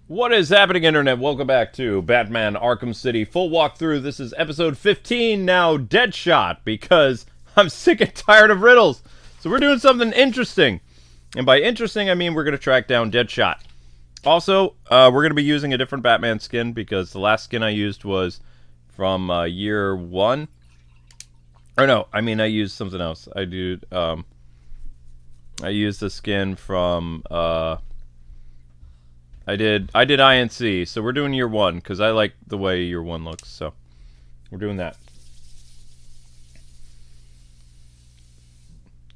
What is happening, Internet? Welcome back to Batman Arkham City full walkthrough. This is episode 15 now, Deadshot, because I'm sick and tired of riddles. So we're doing something interesting. And by interesting, I mean we're going to track down Deadshot. Also, we're going to be using a different Batman skin because the last skin I used was from year 1. Or no, I mean I used something else. I used the skin from... I did INC, so we're doing year 1, because I like the way year 1 looks, so we're doing that.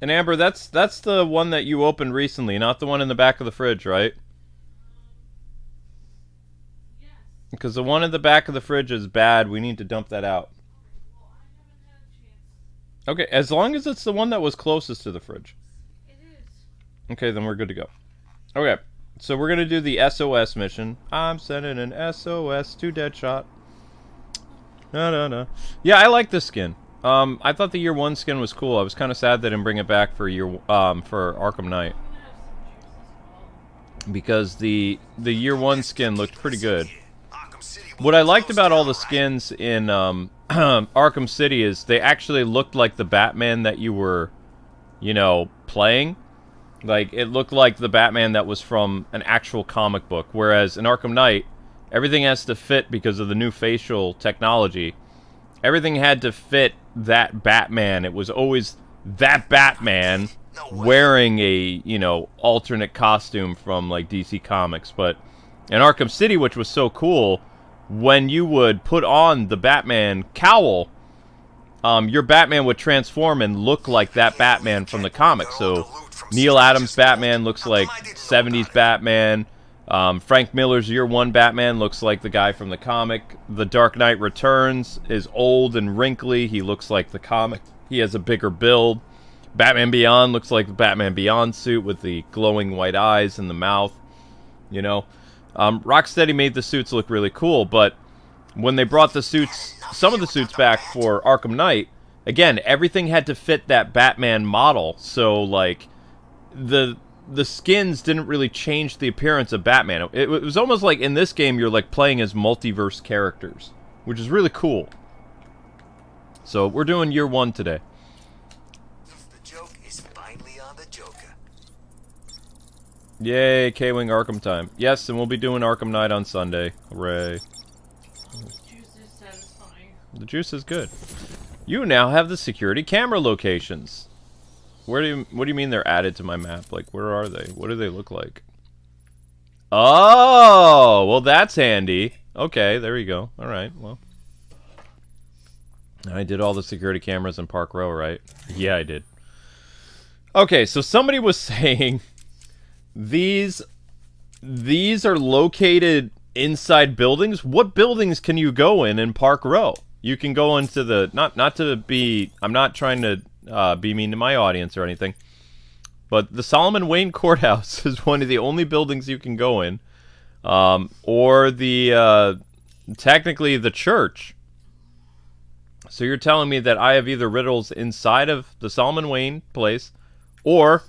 And Amber, that's the one that you opened recently, not the one in the back of the fridge, right? Yes. Because the one in the back of the fridge is bad, we need to dump that out. Well, I haven't had a chance. Okay, as long as it's the one that was closest to the fridge. It is. Okay, then we're good to go. Okay. So we're going to do the SOS mission. I'm sending an SOS to Deadshot. No. Yeah, I like this skin. I thought the year 1 skin was cool. I was kind of sad they didn't bring it back for for Arkham Knight. Because the year 1 skin looked pretty good. What I liked about all the skins in Arkham City is they actually looked like the Batman that you were, you know, playing. Like, it looked like the Batman that was from an actual comic book. Whereas in Arkham Knight, everything has to fit because of the new facial technology. Everything had to fit that Batman. It was always that Batman wearing a, you know, alternate costume from, like, DC Comics. But in Arkham City, which was so cool, when you would put on the Batman cowl, your Batman would transform and look like that Batman from the comics. So Neil Adams' Batman looks like 70s Batman. Frank Miller's Year 1 Batman looks like the guy from the comic. The Dark Knight Returns is old and wrinkly. He looks like the comic. He has a bigger build. Batman Beyond looks like the Batman Beyond suit with the glowing white eyes and the mouth. You know, Rocksteady made the suits look really cool, but when they brought the suits, some of the suits back for Arkham Knight, again, everything had to fit that Batman model. So, like, the skins didn't really change the appearance of Batman. It was almost like in this game you're like playing as multiverse characters, which is really cool. So we're doing year 1 today. The joke is finally on the Joker. Yay, K-Wing Arkham time. Yes, and we'll be doing Arkham Knight on Sunday. Hooray. Juice is satisfying. The juice is good. You now have the security camera locations. What do you mean they're added to my map? Like, where are they? What do they look like? Oh, well, that's handy. Okay, there you go. All right, well. I did all the security cameras in Park Row, right? Yeah, I did. Okay, so somebody was saying these are located inside buildings. What buildings can you go in Park Row? You can go into the... Not to be... I'm not trying to... be mean to my audience or anything, but the Solomon Wayne Courthouse is one of the only buildings you can go in, or the technically the church. So you're telling me that I have either riddles inside of the Solomon Wayne place, or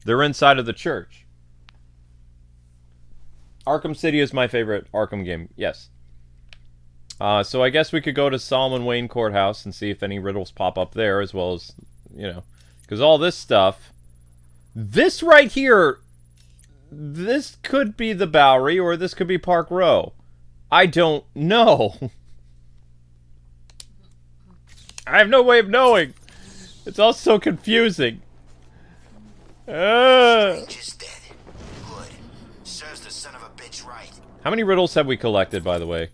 they're inside of the church. Arkham City is my favorite Arkham game, yes. So I guess we could go to Solomon Wayne Courthouse and see if any riddles pop up there, as well as, you know, because all this stuff, this right here, this could be the Bowery, or this could be Park Row. I don't know. I have no way of knowing. It's all so confusing. Strange is dead. Good. Serves the son of a bitch right. How many riddles have we collected, by the way?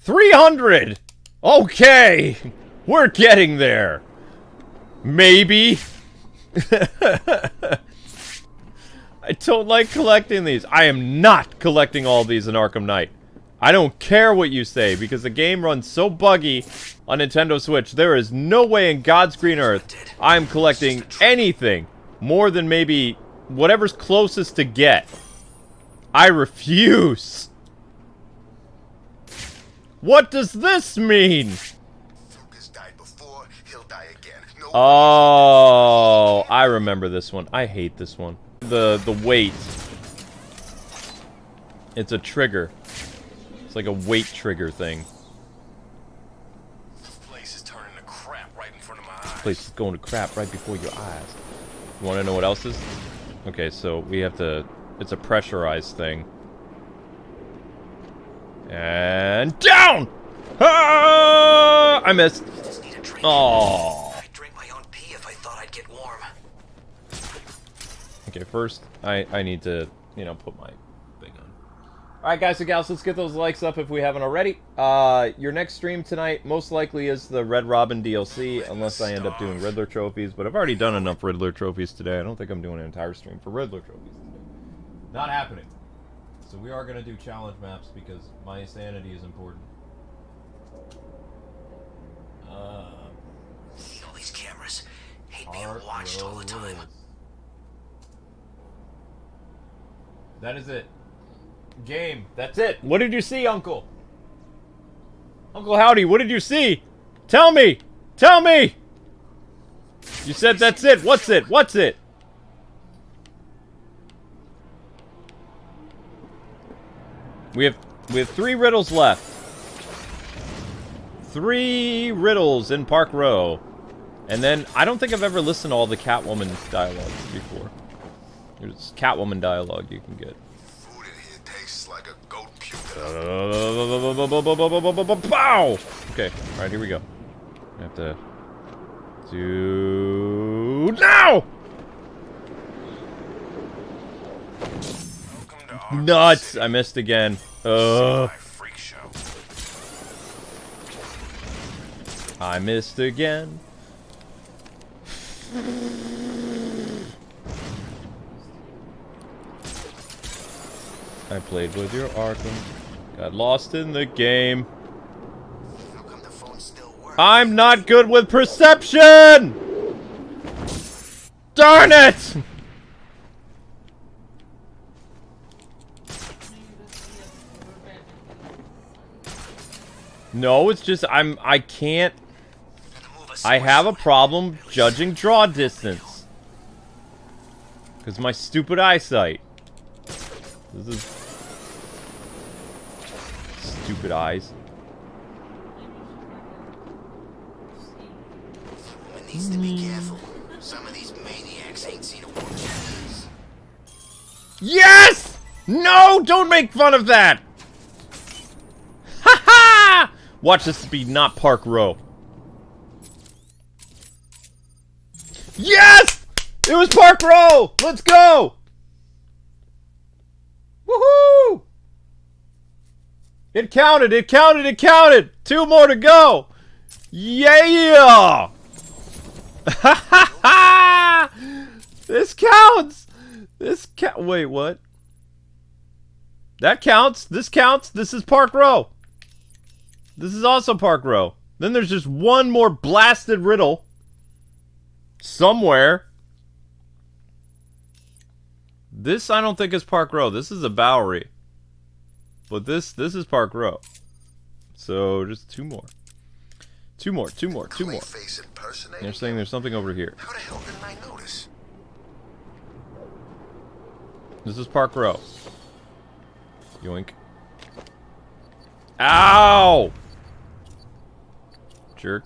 300! Okay! We're getting there. Maybe. I don't like collecting these. I am not collecting all these in Arkham Knight. I don't care what you say, because the game runs so buggy on Nintendo Switch. There is no way in God's green earth I'm collecting anything more than maybe whatever's closest to get. I refuse. What does this mean? Oh, I remember this one. I hate this one. The weight. It's a trigger. It's like a weight trigger thing. This place is turning to crap right in front of my eyes. This place is going to crap right before your eyes. You want to know what else is? Okay, so we have to... It's a pressurized thing. And... Down! Ah! I missed. Just need a drink. Oh. I'd drink my own pee if I thought I'd get warm. Okay, first, I need to, you know, put my thing on. Alright, guys and gals, let's get those likes up if we haven't already. Your next stream tonight most likely is the Red Robin DLC, unless I end up doing Riddler trophies, but I've already done enough Riddler trophies today. I don't think I'm doing an entire stream for Riddler trophies today. Not happening. So we are going to do challenge maps because my sanity is important. See all these cameras. Hate being watched all the time. That is it. Game. That's it. What did you see, Uncle? Uncle Howdy, what did you see? Tell me! Tell me! You said that's it. What's it? What's it? We have 3 riddles left. 3 riddles in Park Row. And then, I don't think I've ever listened to all the Catwoman dialogue before. There's Catwoman dialogue you can get. Food in here tastes like a goat puke. Pow! Okay, alright, here we go. I have to do... Now! Nuts! I missed again. I missed again. I played with your Arkham. Got lost in the game. How come the phone still works? I'm not good with perception! Darn it! No, it's just I can't. I have a problem judging draw distance. Because my stupid eyesight. This is stupid eyes. Woman needs to be careful. Some of these maniacs ain't seen a war chance. Yes! No, don't make fun of that. Ha ha! Watch this be not Park Row. Yes! It was Park Row! Let's go! Woohoo! It counted, it counted, it counted! 2 more to go! Yeah! Ha ha ha! This counts! Wait, what? That counts. This counts. This is Park Row. This is also Park Row. Then there's just one more blasted riddle. Somewhere. This I don't think is Park Row. This is a Bowery. But this is Park Row. So just 2 more. 2 more. They're saying there's something over here. How the hell didn't I notice? This is Park Row. Yoink. Ow! Jerk.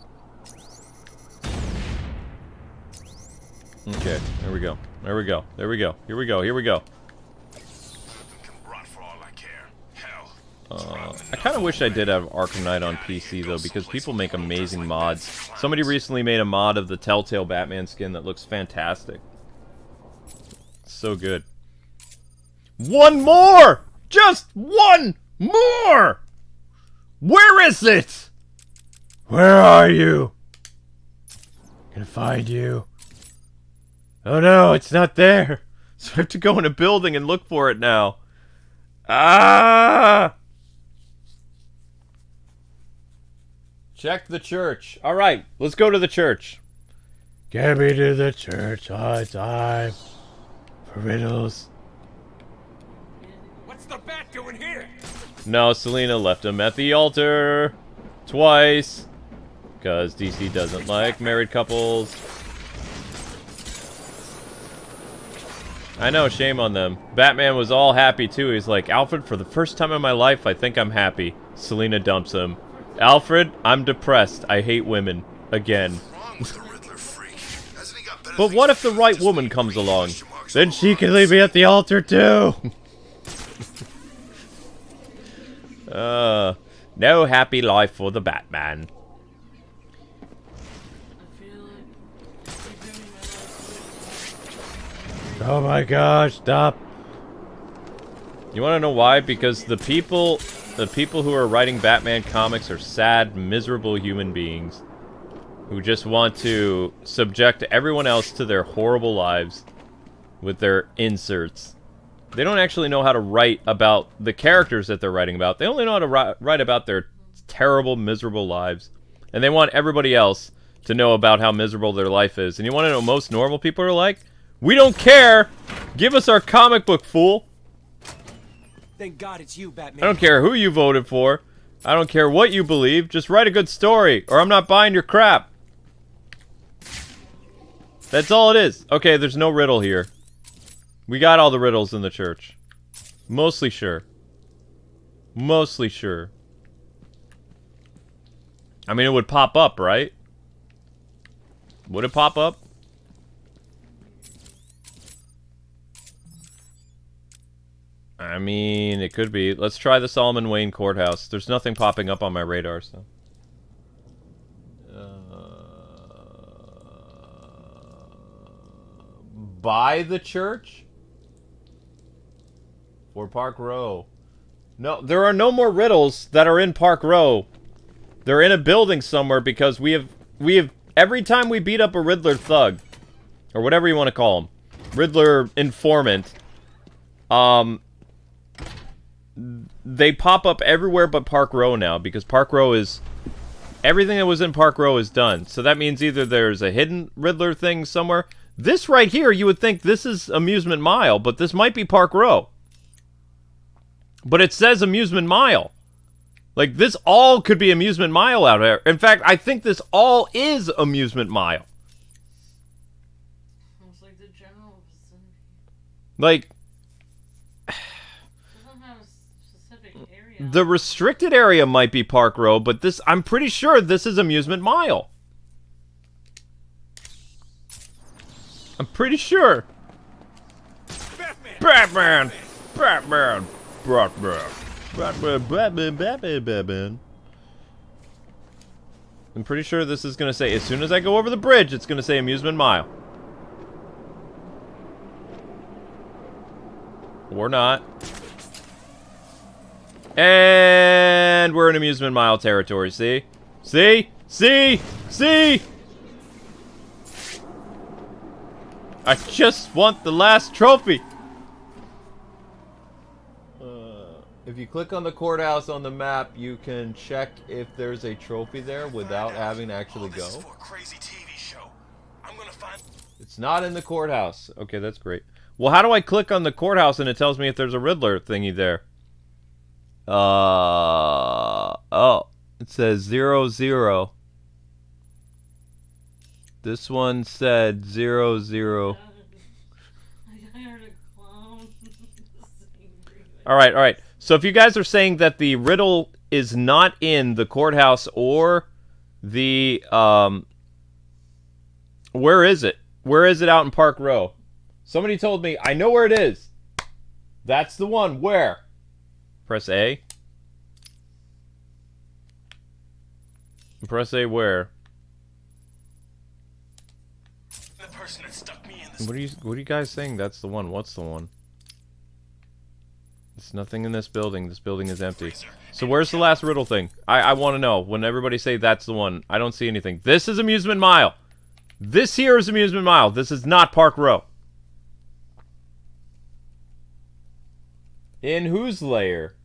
Okay, there we go. There we go. There we go. Here we go. Here we go. I kind of wish I did have Arkham Knight on PC, though, because people make amazing mods. Somebody recently made a mod of the Telltale Batman skin that looks fantastic. So good. 1 more! Just 1 more! Where is it? Where are you? I'm gonna find you. Oh no, it's not there. So I have to go in a building and look for it now. Ah! Check the church. Alright, let's go to the church. Get me to the church on time. For riddles. What's the bat doing here? No, Selena left him at the altar. Twice. Because DC doesn't like married couples. I know, shame on them. Batman was all happy, too. He's like, Alfred, for the first time in my life, I think I'm happy. Selena dumps him. Alfred, I'm depressed. I hate women. Again. But what if the right woman comes along? Then she can leave me at the altar, too! No happy life for the Batman. Oh my gosh, stop. You wanna know why? Because the people who are writing Batman comics are sad, miserable human beings who just want to subject everyone else to their horrible lives with their inserts. They don't actually know how to write about the characters that they're writing about. They only know how to write about their terrible, miserable lives. And they want everybody else to know about how miserable their life is. And you want to know what most normal people are like? We don't care! Give us our comic book, fool! Thank God it's you, Batman. I don't care who you voted for. I don't care what you believe. Just write a good story, or I'm not buying your crap. That's all it is. Okay, there's no riddle here. We got all the riddles in the church. Mostly sure. Mostly sure. I mean, it would pop up, right? Would it pop up? I mean, it could be. Let's try the Solomon Wayne Courthouse. There's nothing popping up on my radar, so. By the church? Or Park Row? No, there are no more riddles that are in Park Row. They're in a building somewhere because we have every time we beat up a Riddler thug, or whatever you want to call him, Riddler informant, they pop up everywhere but Park Row now, because Park Row is... everything that was in Park Row is done. So that means either there's a hidden Riddler thing somewhere. This right here, you would think this is Amusement Mile, but this might be Park Row. But it says Amusement Mile. Like, this all could be Amusement Mile out there. In fact, I think this all is Amusement Mile. It's like the general vicinity. Like... It doesn't have a specific area. the restricted area might be Park Row, but this... I'm pretty sure this is Amusement Mile. I'm pretty sure. Batman! Batman! Batman. I'm pretty sure this is gonna say, as soon as I go over the bridge, it's gonna say Amusement Mile. Or not. And we're in Amusement Mile territory, see? See? See? See? I just want the last trophy! If you click on the courthouse on the map, you can check if there's a trophy there without having to actually go. It's not in the courthouse. Okay, that's great. Well, how do I click on the courthouse and it tells me if there's a Riddler thingy there? Oh. It says 00. This one said 00. I heard a clown. Alright. So if you guys are saying that the riddle is not in the courthouse or the, where is it? Where is it out in Park Row? Somebody told me, I know where it is. That's the one. Where? Press A. Press A where? The person that stuck me in this. What are you guys saying? That's the one. What's the one? There's nothing in this building. This building is empty. So where's the last riddle thing? I want to know. When everybody say that's the one, I don't see anything. This is Amusement Mile. This here is Amusement Mile. This is not Park Row. In whose lair?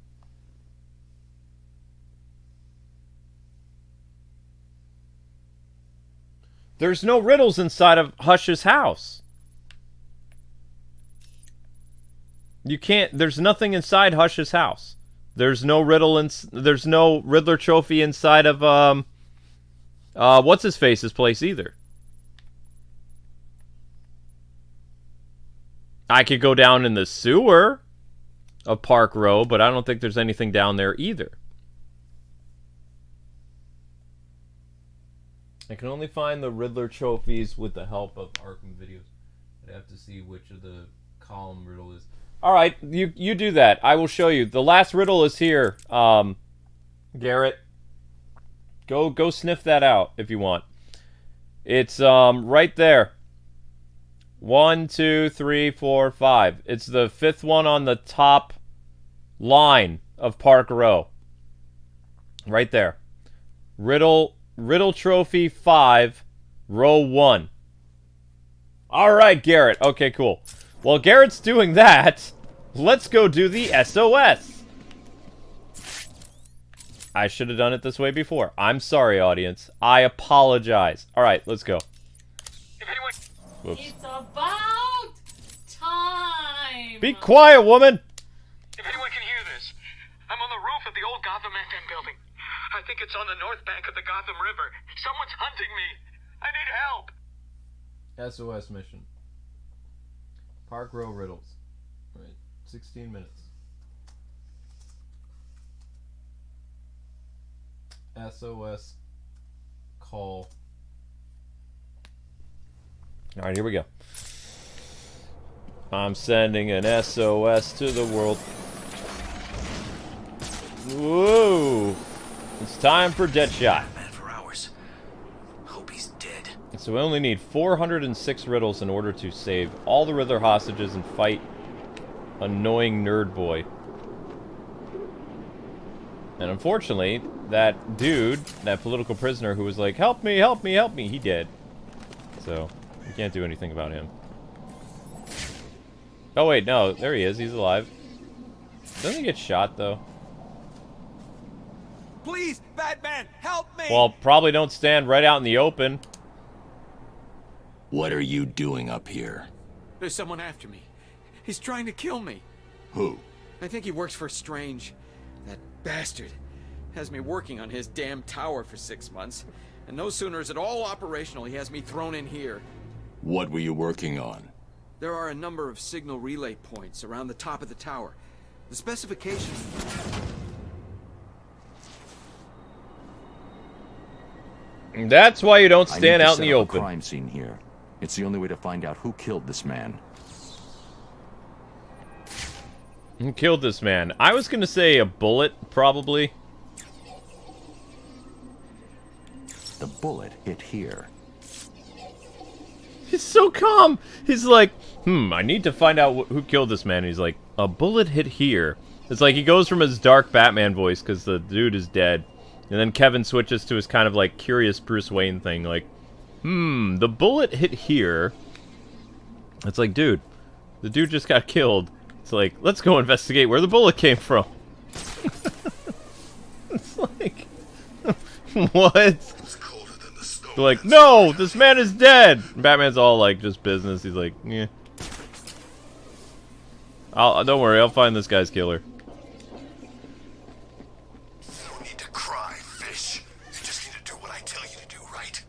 There's no riddles inside of Hush's house. You can't... There's nothing inside Hush's house. There's no riddle in... There's no Riddler trophy inside of, what's-his-face's place either. I could go down in the sewer of Park Row, but I don't think there's anything down there either. I can only find the Riddler trophies with the help of Arkham videos. I'd have to see which of the column riddle is. Alright, you do that. I will show you. The last riddle is here, Garrett. Go sniff that out if you want. It's right there. 1, 2, 3, 4, 5. It's the 5th one on the top line of Park Row. Right there. Riddle Trophy 5, row 1. Alright, Garrett. Okay, cool. While Garrett's doing that, let's go do the SOS. I should have done it this way before. I'm sorry, audience. I apologize. Alright, let's go. Whoops. It's about time. Be quiet, woman! If anyone can hear this, I'm on the roof of the old Gotham Mansion building. I think it's on the north bank of the Gotham River. Someone's hunting me. I need help. SOS mission. Park Row riddles. Alright, 16 minutes. SOS call. Alright, here we go. I'm sending an SOS to the world. Whoa! It's time for Deadshot. Man for hours. Hope he's dead. So we only need 406 riddles in order to save all the Riddler hostages and fight annoying nerd boy. And unfortunately, that dude, that political prisoner who was like, help me, help me, help me, he did. So, we can't do anything about him. Oh wait, no, there he is, he's alive. Doesn't he get shot, though? Please, Batman, help me! Well, probably don't stand right out in the open. What are you doing up here? There's someone after me. He's trying to kill me. Who? I think he works for Strange. That bastard has me working on his damn tower for 6 months. And no sooner is it all operational, he has me thrown in here. What were you working on? There are a number of signal relay points around the top of the tower. The specifications... That's why you don't I stand need to out in set the up a open. crime scene here. It's the only way to find out who killed this man. Who killed this man? I was gonna say a bullet, probably. The bullet hit here. He's so calm. He's like, I need to find out who killed this man. And he's like, a bullet hit here. It's like he goes from his dark Batman voice because the dude is dead. And then Kevin switches to his kind of like curious Bruce Wayne thing. Like, the bullet hit here. It's like, dude, the dude just got killed. It's like, let's go investigate where the bullet came from. It's like, what? They're like, no, this man is dead. And Batman's all like, just business. He's like, yeah. Don't worry, I'll find this guy's killer. You don't need to cry, fish. You just need to do what I tell you to do, right?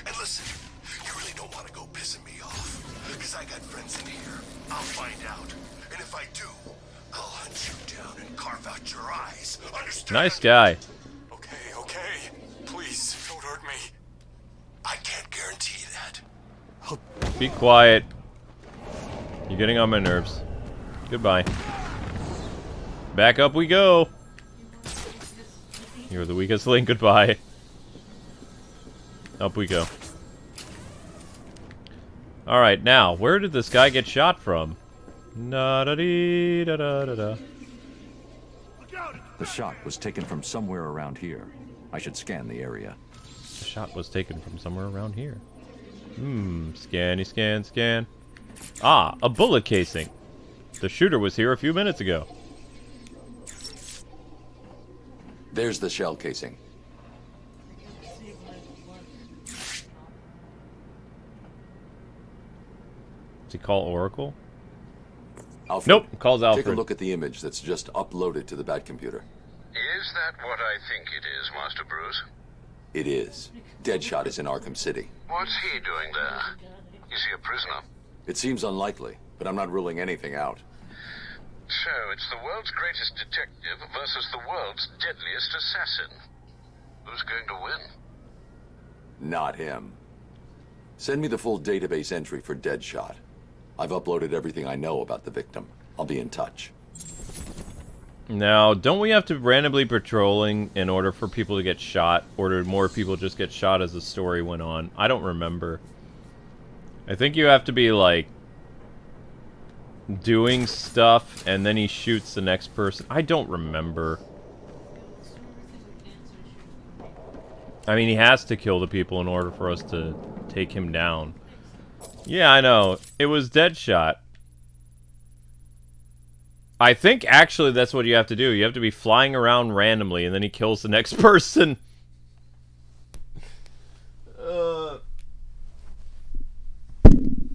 And listen, you really don't want to go pissing me off. Because I got friends in here. I'll find out. And if I do, I'll hunt you down and carve out your eyes. Understand? Nice guy. Okay, okay. Please, don't hurt me. I can't guarantee that. Be quiet. You're getting on my nerves. Goodbye. Back up we go. You're the weakest link. Goodbye. Up we go. Alright, now, where did this guy get shot from? Da-da-dee-da-da-da-da. The shot was taken from somewhere around here. I should scan the area. The shot was taken from somewhere around here. Scanny scan, scan. Ah, a bullet casing. The shooter was here a few minutes ago. There's the shell casing. Does he call Oracle? Alfred, Nope, calls Alfred. Take a look at the image that's just uploaded to the Bat computer. Is that what I think it is, Master Bruce? It is. Deadshot is in Arkham City. What's he doing there? Is he a prisoner? It seems unlikely, but I'm not ruling anything out. So, it's the world's greatest detective versus the world's deadliest assassin. Who's going to win? Not him. Send me the full database entry for Deadshot. I've uploaded everything I know about the victim. I'll be in touch. Now, don't we have to randomly patrolling in order for people to get shot? Or did more people just get shot as the story went on? I don't remember. I think you have to be, like, doing stuff, and then he shoots the next person. I don't remember. I mean, he has to kill the people in order for us to take him down. Yeah, I know. It was Deadshot. I think, actually, that's what you have to do. You have to be flying around randomly, and then he kills the next person.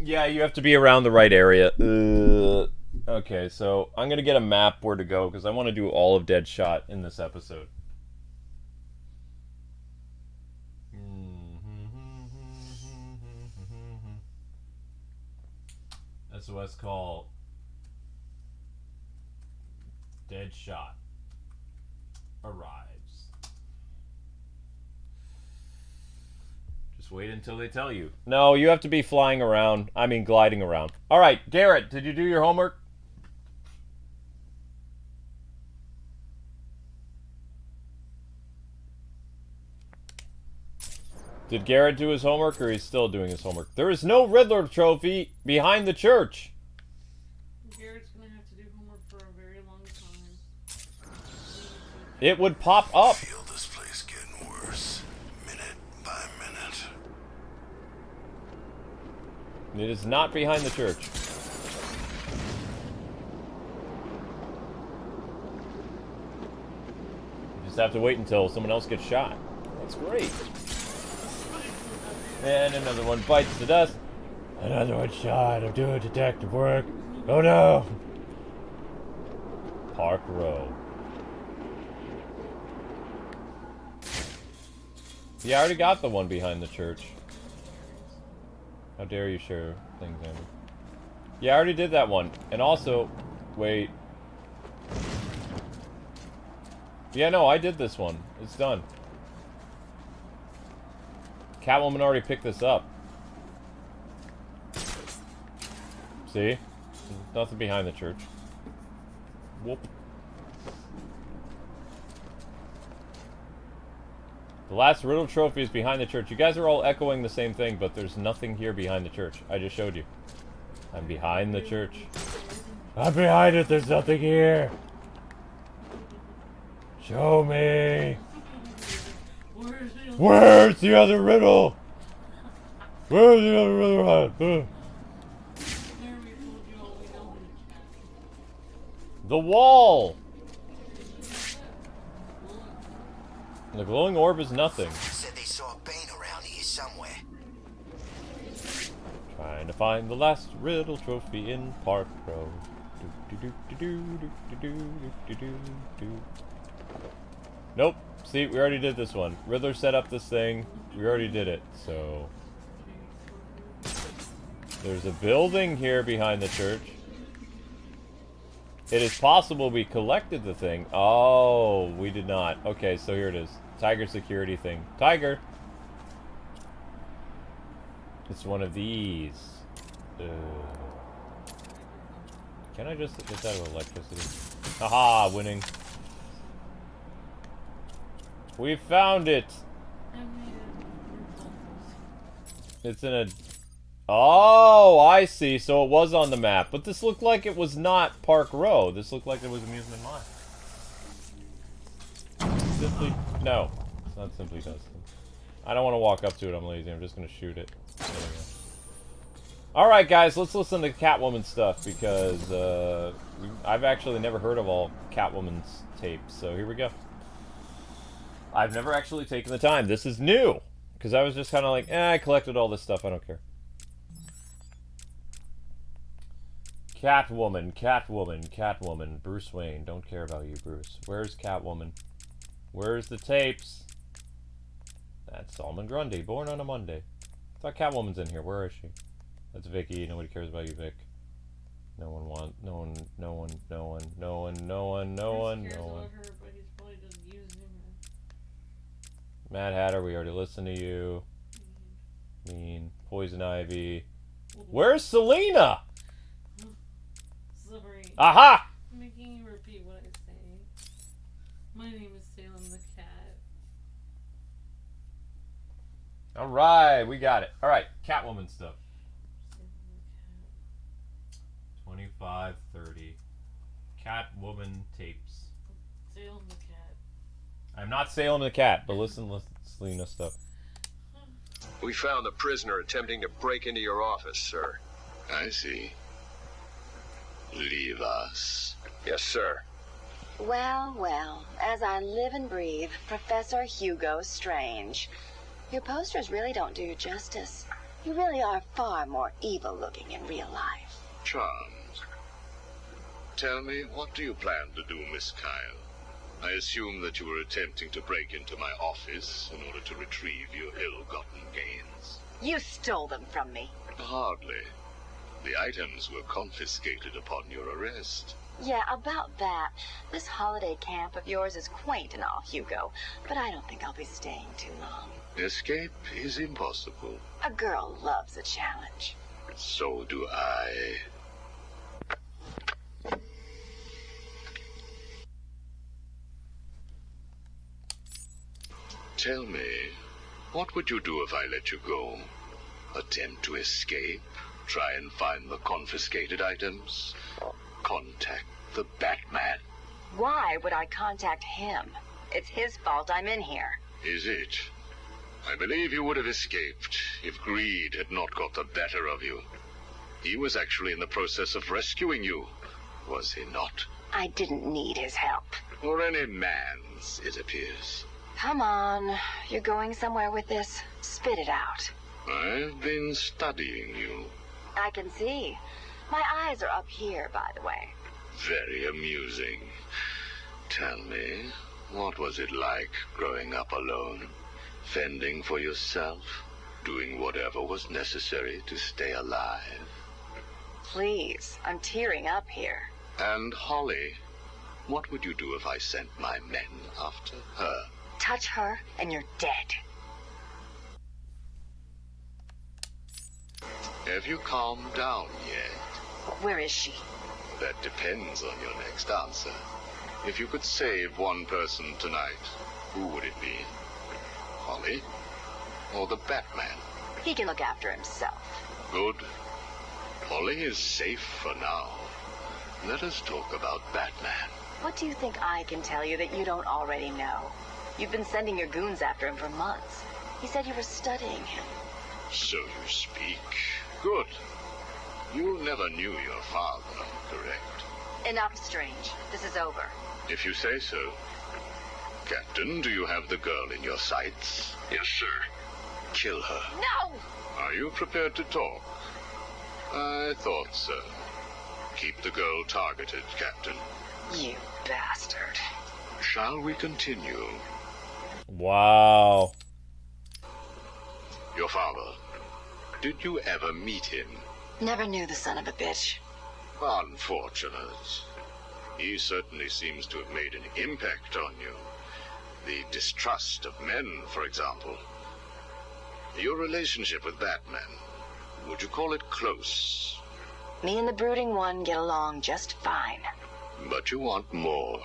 Yeah, you have to be around the right area. Okay, so I'm going to get a map where to go, because I want to do all of Deadshot in this episode. SOS Call. Deadshot arrives. Just wait until they tell you. No, you have to be flying around. I mean, gliding around. Alright, Garrett, did you do your homework? Did Garrett do his homework, or he's still doing his homework? There is no Riddler trophy behind the church. Garrett's gonna have to do homework for a very long time. It would pop up. I feel this place getting worse, minute by minute. It is not behind the church. You just have to wait until someone else gets shot. That's great. And another one bites the dust. Another one shot. I'm doing detective work. Oh no! Park Row. Yeah, I already got the one behind the church. How dare you share things, Amber? Yeah, I already did that one. And also, wait. Yeah, no, I did this one. It's done. Catwoman already picked this up. See? Nothing behind the church. Whoop. The last riddle trophy is behind the church. You guys are all echoing the same thing, but there's nothing here behind the church. I just showed you. I'm behind the church. I'm behind it. There's nothing here. Show me. Where's the other riddle? Where's the other riddle? The wall! The glowing orb is nothing. Said they saw a Bane around here somewhere. Trying to find the last riddle trophy in Park Row. Nope. See, we already did this one. Riddler set up this thing. We already did it, so... There's a building here behind the church. It is possible we collected the thing. Oh, we did not. Okay, so here it is. Tiger security thing. Tiger! It's one of these. Can I just get out of electricity? Haha, winning. We found it! It's in a... Oh, I see. So it was on the map. But this looked like it was not Park Row. This looked like it was Amusement Mine. Simply... No. It's not Simply Dustin. I don't want to walk up to it. I'm lazy. I'm just going to shoot it. There we go. Alright, guys. Let's listen to Catwoman stuff. Because, I've actually never heard of all Catwoman's tapes. So here we go. I've never actually taken the time. This is new. Because I was just kind of like, I collected all this stuff. I don't care. Catwoman, Catwoman, Catwoman. Bruce Wayne. Don't care about you, Bruce. Where's Catwoman? Where's the tapes? That's Solomon Grundy. Born on a Monday. I thought Catwoman's in here. Where is she? That's Vicky. Nobody cares about you, Vic. No one wants. No one. No one. No one. No one. No one. No one. Chris cares No one. about her, but he's probably just using her. Mad Hatter. We already listened to you. Mean. Poison Ivy. Where's Selena? Sorry. Aha! I'm making you repeat what I say. My name is Salem the cat. All right, we got it. All right, Catwoman stuff. Salem the 2530. Catwoman Tapes. cat. Salem the cat. I'm not Salem the cat, but listen to Selena stuff. We found the prisoner attempting to break into your office, sir. I see. Leave us. Yes, sir. Well, well, as I live and breathe, Professor Hugo Strange. Your posters really don't do you justice. You really are far more evil-looking in real life. Charmed. Tell me, what do you plan to do, Miss Kyle? I assume that you were attempting to break into my office in order to retrieve your ill-gotten gains. You stole them from me. Hardly. The items were confiscated upon your arrest. Yeah, about that. This holiday camp of yours is quaint and all, Hugo, but I don't think I'll be staying too long. Escape is impossible. A girl loves a challenge. So do I. Tell me, what would you do if I let you go? Attempt to escape? Try and find the confiscated items? Contact the Batman? Why would I contact him? It's his fault I'm in here. Is it? I believe you would have escaped if greed had not got the better of you. He was actually in the process of rescuing you, was he not? I didn't need his help. Or any man's, it appears. Come on, you're going somewhere with this. Spit it out. I've been studying you. I can see. My eyes are up here, by the way. Very amusing. Tell me, what was it like growing up alone? Fending for yourself? Doing whatever was necessary to stay alive? Please, I'm tearing up here. And Holly, what would you do if I sent my men after her? Touch her, and you're dead. Have you calmed down yet? Where is she? That depends on your next answer. If you could save one person tonight, who would it be? Holly? Or the Batman? He can look after himself. Good. Holly is safe for now. Let us talk about Batman. What do you think I can tell you that you don't already know? You've been sending your goons after him for months. He said you were studying him. So you speak. Good. You never knew your father, correct? Enough, Strange. This is over. If you say so. Captain, do you have the girl in your sights? Yes, sir. Kill her. No! Are you prepared to talk? I thought so. Keep the girl targeted, Captain. You bastard. Shall we continue? Wow. Your father. Did you ever meet him? Never knew the son of a bitch. Unfortunate. He certainly seems to have made an impact on you. The distrust of men, for example. Your relationship with Batman, would you call it close? Me and the Brooding One get along just fine. But you want more.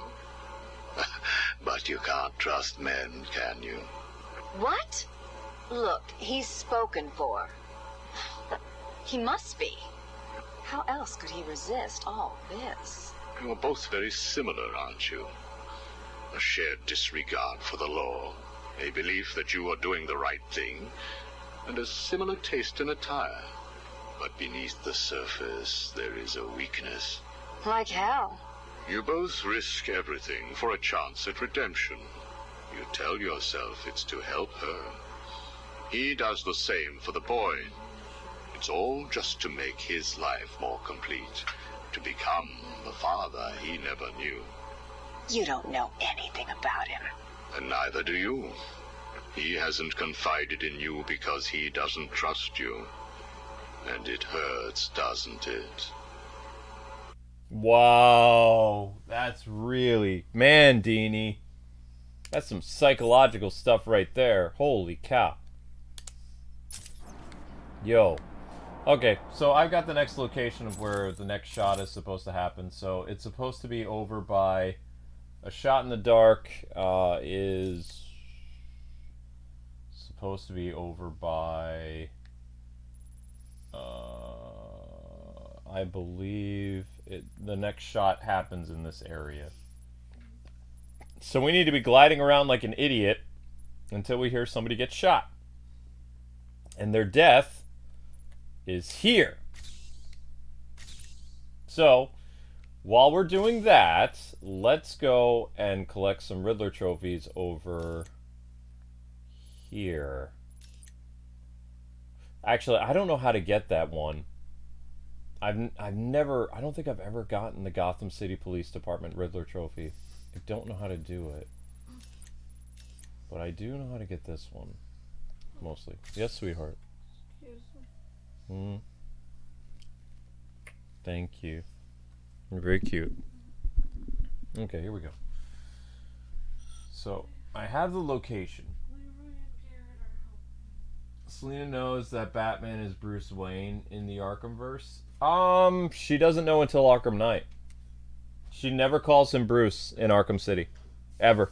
But you can't trust men, can you? What? Look, he's spoken for. He must be. How else could he resist all this? You're both very similar, aren't you? A shared disregard for the law, a belief that you are doing the right thing, and a similar taste in attire. But beneath the surface, there is a weakness. Like hell. You both risk everything for a chance at redemption. You tell yourself it's to help her. He does the same for the boy. It's all just to make his life more complete, to become the father he never knew. You don't know anything about him. And neither do you. He hasn't confided in you because he doesn't trust you. And it hurts, doesn't it? Wow, that's really... Man, Deanie. That's some psychological stuff right there. Holy cow. Yo. Okay, so I've got the next location of where the next shot is supposed to happen. So it's supposed to be over by... A Shot in the Dark is supposed to be over by... I believe the next shot happens in this area. So we need to be gliding around like an idiot until we hear somebody get shot. And their death is here. So, while we're doing that, let's go and collect some Riddler trophies over here. Actually, I don't know how to get that one. I don't think I've ever gotten the Gotham City Police Department Riddler trophy. I don't know how to do it. But I do know how to get this one. Mostly. Yes, sweetheart. Thank you. You're very cute. Okay, here we go. So, I have the location. Selena knows that Batman is Bruce Wayne in the Arkhamverse. She doesn't know until Arkham Knight. She never calls him Bruce in Arkham City. Ever.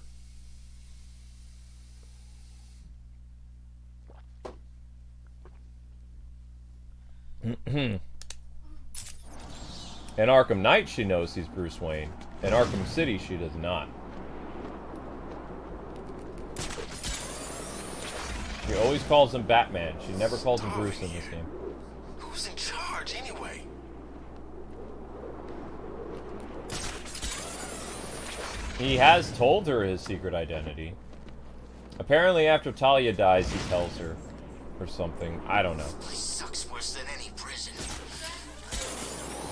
In Arkham Knight, she knows he's Bruce Wayne. In Arkham City, she does not. She always calls him Batman. She never calls him Bruce in this game. Who's in charge anyway? He has told her his secret identity. Apparently, after Talia dies, he tells her. Or something. I don't know. This sucks worse than any prison.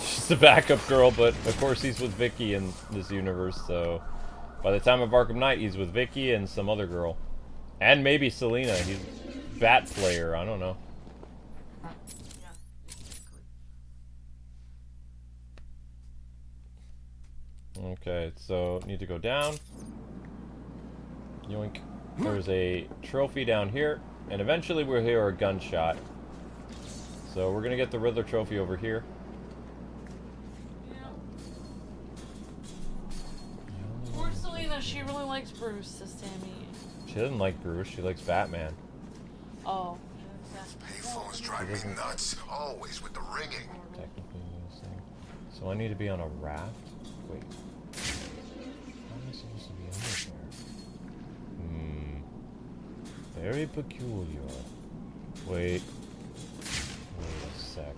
She's the backup girl, but of course he's with Vicky in this universe, so... By the time of Arkham Knight, he's with Vicky and some other girl. And maybe Selena. He's a Bat player. I don't know. Okay, so need to go down. Yoink. There's a trophy down here. And eventually we'll hear a gunshot. So we're gonna get the Riddler trophy over here. Yeah. Poor Selena, she really likes Bruce, says Tammy. She doesn't like Bruce, she likes Batman. Oh. Payphones drive me nuts. Always with the ringing. Technically, so I need to be on a raft? Wait. How am I supposed to be on there? Very peculiar. Wait. Wait a sec.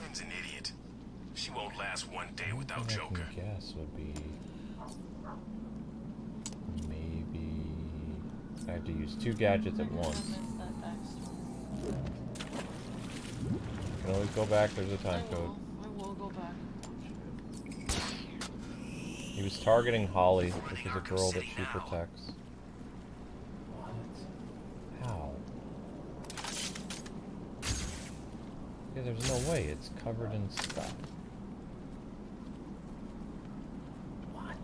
Lynn's an idiot. She won't last one day without Joker. Joker. I guess would be... Maybe... I have to use two gadgets at once. I can always go back, there's a time code. I will go back. He was targeting Holly, which is a girl that she protects. How? Yeah, there's no way. It's covered in stuff. What?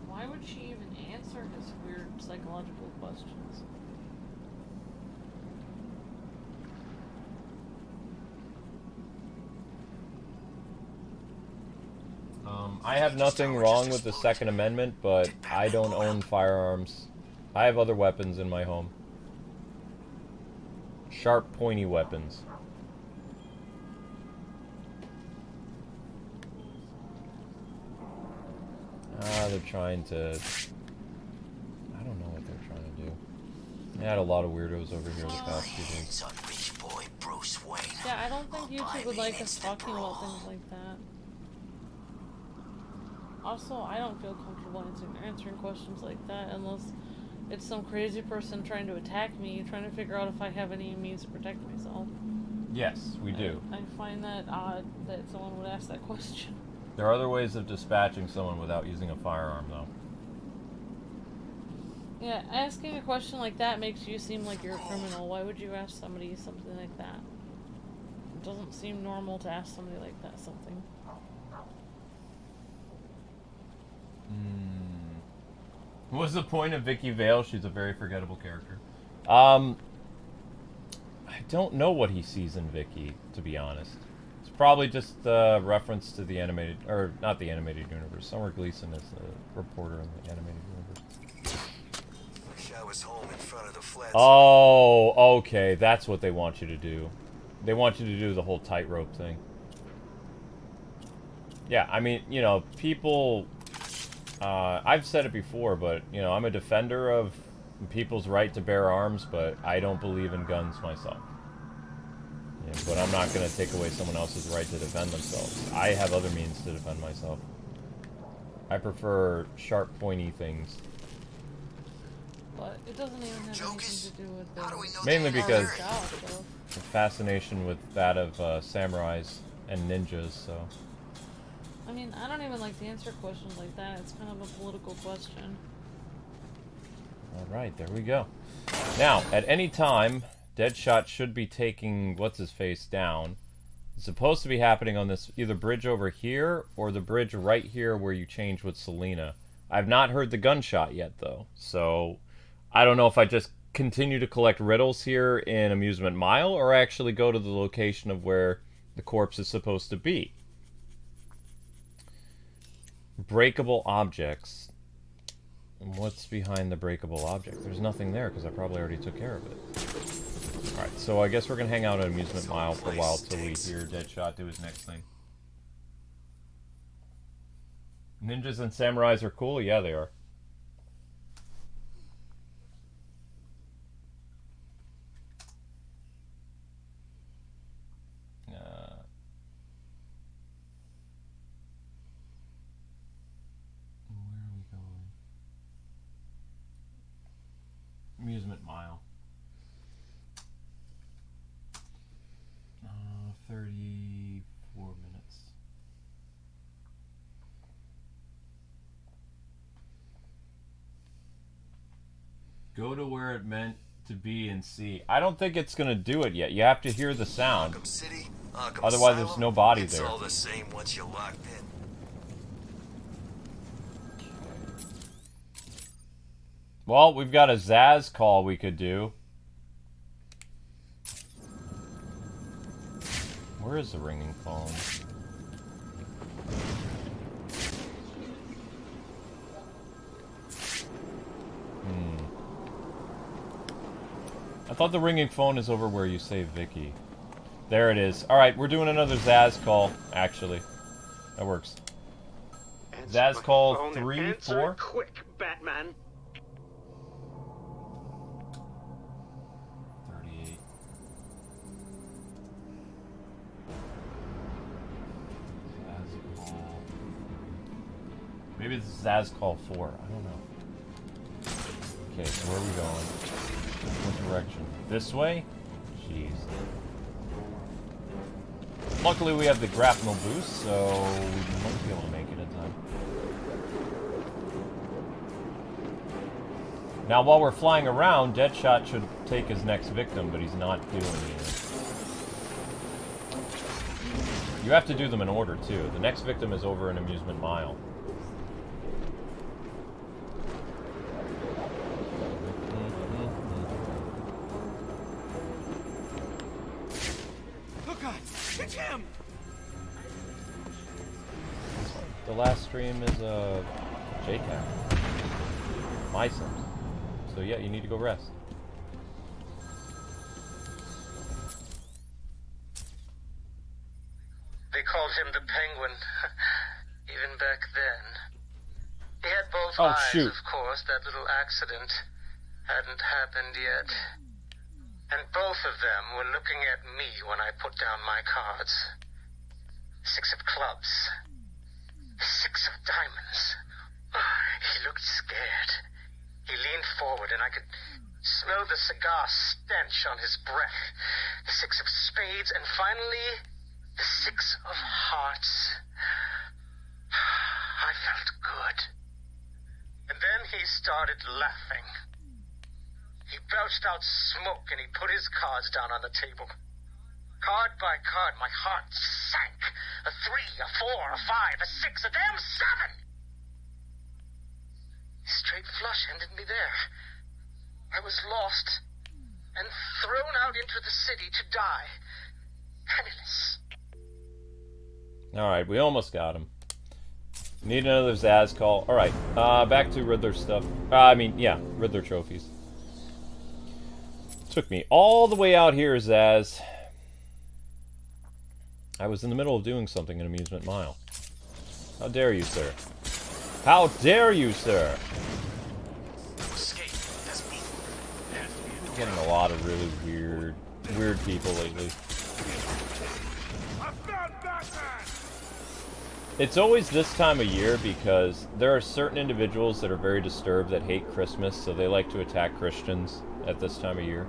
Why would she even answer his weird psychological questions? I have nothing wrong with the Second Amendment, but I don't own firearms. I have other weapons in my home. Sharp, pointy weapons. They're trying to... I don't know what they're trying to do. They had a lot of weirdos over here the past few days. Yeah, I don't think YouTube would like us talking about things like that. Also, I don't feel comfortable answering questions like that unless it's some crazy person trying to attack me, trying to figure out if I have any means to protect myself. Yes, we do. I find that odd that someone would ask that question. There are other ways of dispatching someone without using a firearm, though. Yeah, asking a question like that makes you seem like you're a criminal. Why would you ask somebody something like that? It doesn't seem normal to ask somebody like that something. What's the point of Vicky Vale? She's a very forgettable character. I don't know what he sees in Vicky, to be honest. It's probably just a reference to the animated, or not the animated universe. Summer Gleason is the reporter in the animated universe. Wish I was home in front of the flats. Oh, okay. That's what they want you to do. They want you to do the whole tightrope thing. Yeah, I mean, you know, people... I've said it before, but, you know, I'm a defender of people's right to bear arms, but I don't believe in guns myself. Yeah, but I'm not going to take away someone else's right to defend themselves. I have other means to defend myself. I prefer sharp, pointy things. But it doesn't even have anything to do with the... Mainly because job, so. the fascination with that of samurais and ninjas, so... I mean, I don't even like to answer questions like that. It's kind of a political question. Alright, there we go. Now, at any time, Deadshot should be taking what's-his-face down. It's supposed to be happening on this either bridge over here or the bridge right here where you change with Selena. I've not heard the gunshot yet, though. So, I don't know if I just continue to collect riddles here in Amusement Mile or actually go to the location of where the corpse is supposed to be. Breakable objects. And what's behind the breakable object? There's nothing there because I probably already took care of it. Alright, so I guess we're going to hang out at Amusement Mile for a while till we hear Deadshot do his next thing. Ninjas and samurais are cool? Yeah, they are. Amusement Mile. 34 minutes. Go to where it meant to be and see. I don't think it's going to do it yet. You have to hear the sound. Arkham City, Arkham Otherwise, Asylum, there's no body it's there. all the same once you're locked in. Well, we've got a Zasaz Call we could do. Where is the ringing phone? I thought the ringing phone is over where you save Vicky. There it is. Alright, we're doing another Zasaz Call, actually. That works. Zasaz Call 3, 4? Quick, Batman. 38. Zasaz Call. Maybe it's Zasaz Call 4. I don't know. Okay, so where are we going? What direction? This way? Jeez. Luckily we have the grapnel boost, so we might be able to make it in time. Now while we're flying around, Deadshot should take his next victim, but he's not doing it. You have to do them in order, too. The next victim is over in Amusement Mile. It's him! The last stream is JCap. My Sims. So yeah, you need to go rest. They called him the Penguin, even back then. He had both Oh, eyes, shoot. of course. That little accident hadn't happened yet. And both of them were looking at me when I put down my cards. 6 of clubs. 6 of diamonds. He looked scared. He leaned forward and I could smell the cigar stench on his breath. The 6 of spades and finally, the 6 of hearts. I felt good. And then he started started laughing. He belched out smoke and he put his cards down on the table. Card by card, my heart sank. A 3, a 4, a 5, a 6, a damn 7! Straight flush ended me there. I was lost and thrown out into the city to die. Penniless. Alright, we almost got him. Need another Zasaz Call. Alright, back to Riddler stuff. Yeah, Riddler trophies. Took me all the way out here, Zaz. I was in the middle of doing something in Amusement Mile. How dare you, sir? How dare you, sir? I'm getting a lot of really weird people lately. It's always this time of year because there are certain individuals that are very disturbed that hate Christmas, so they like to attack Christians at this time of year.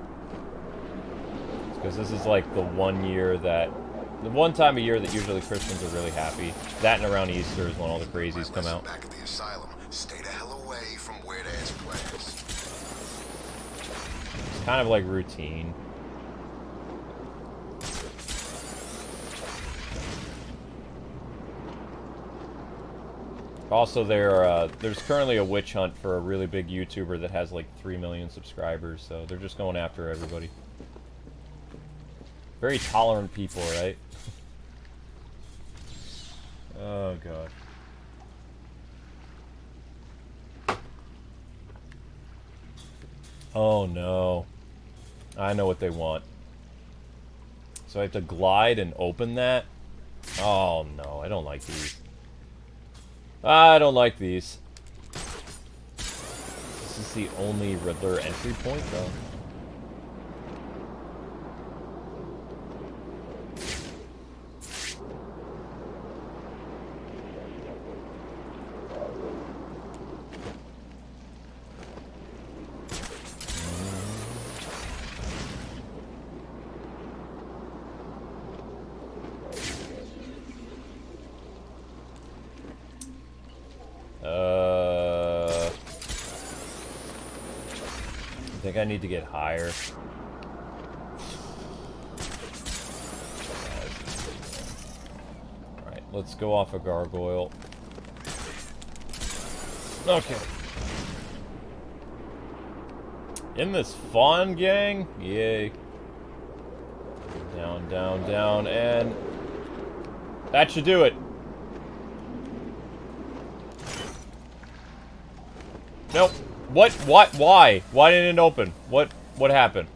Because this is like the one time of year that usually Christians are really happy. That and around Easter is when all the crazies come out. Back at the asylum, stay the hell away from weird-ass players. It's kind of like routine. Also, there's currently a witch hunt for a really big YouTuber that has like 3 million subscribers, so they're just going after everybody. Very tolerant people, right? Oh, God. Oh, no. I know what they want. So I have to glide and open that? Oh, no. I don't like these. I don't like these. This is the only Riddler entry point, though. I think I need to get higher. Alright, let's go off a gargoyle. Okay. In this fawn gang? Yay. Down, down, down, and... that should do it. Nope. What? Why? Why didn't it open? What happened?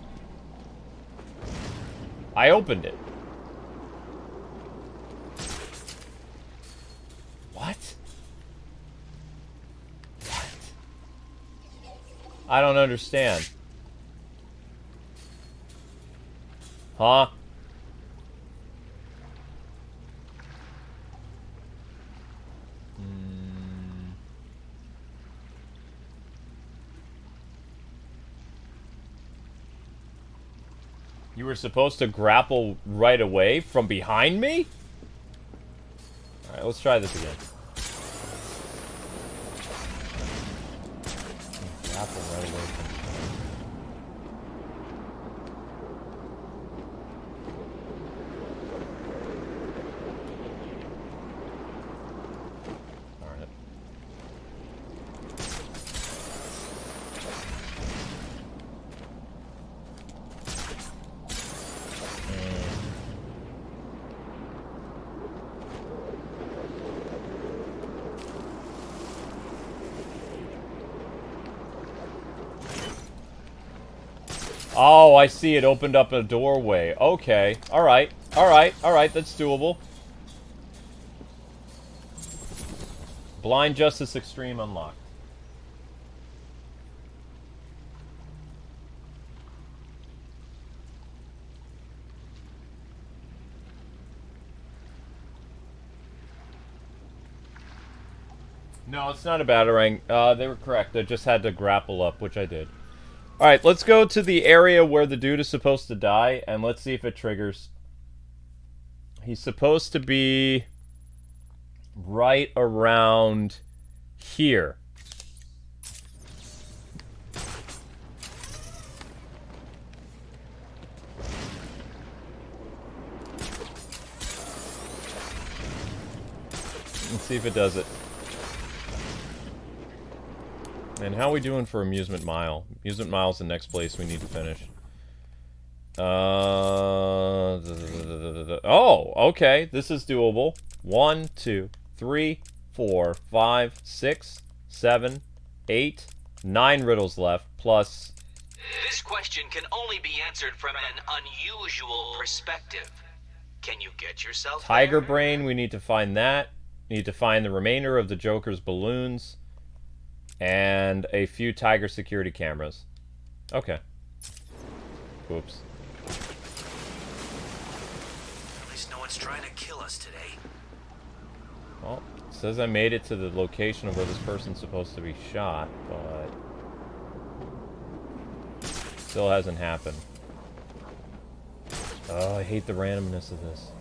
I opened it. What? What? I don't understand. Huh? You were supposed to grapple right away from behind me? Alright, let's try this again. Grapple right away from Oh, I see. It opened up a doorway. Okay. Alright. Alright. Alright. That's doable. Blind Justice Extreme unlocked. No, it's not a batarang. They were correct. I just had to grapple up, which I did. Alright, let's go to the area where the dude is supposed to die, and let's see if it triggers. He's supposed to be right around here. Let's see if it does it. And how are we doing for Amusement Mile? Amusement Mile's the next place we need to finish. Oh, okay. This is doable. 1, 2, 3, 4, 5, 6, 7, 8, 9 riddles left, plus... This question can only be answered from an unusual perspective. Can you get yourself Tiger there? Brain, we need to find that. We need to find the remainder of the Joker's balloons. And a few Tiger security cameras. Okay. Whoops. At least no one's trying to kill us today. Well, it says I made it to the location of where this person's supposed to be shot, but... still hasn't happened. Oh, I hate the randomness of this.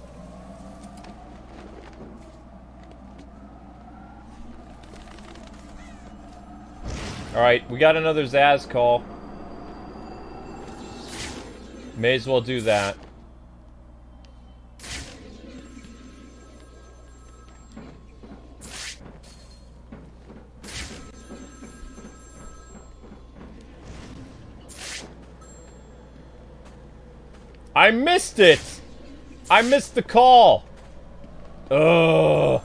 Alright, we got another Zasaz Call. May as well do that. I missed it! I missed the call! Ugh.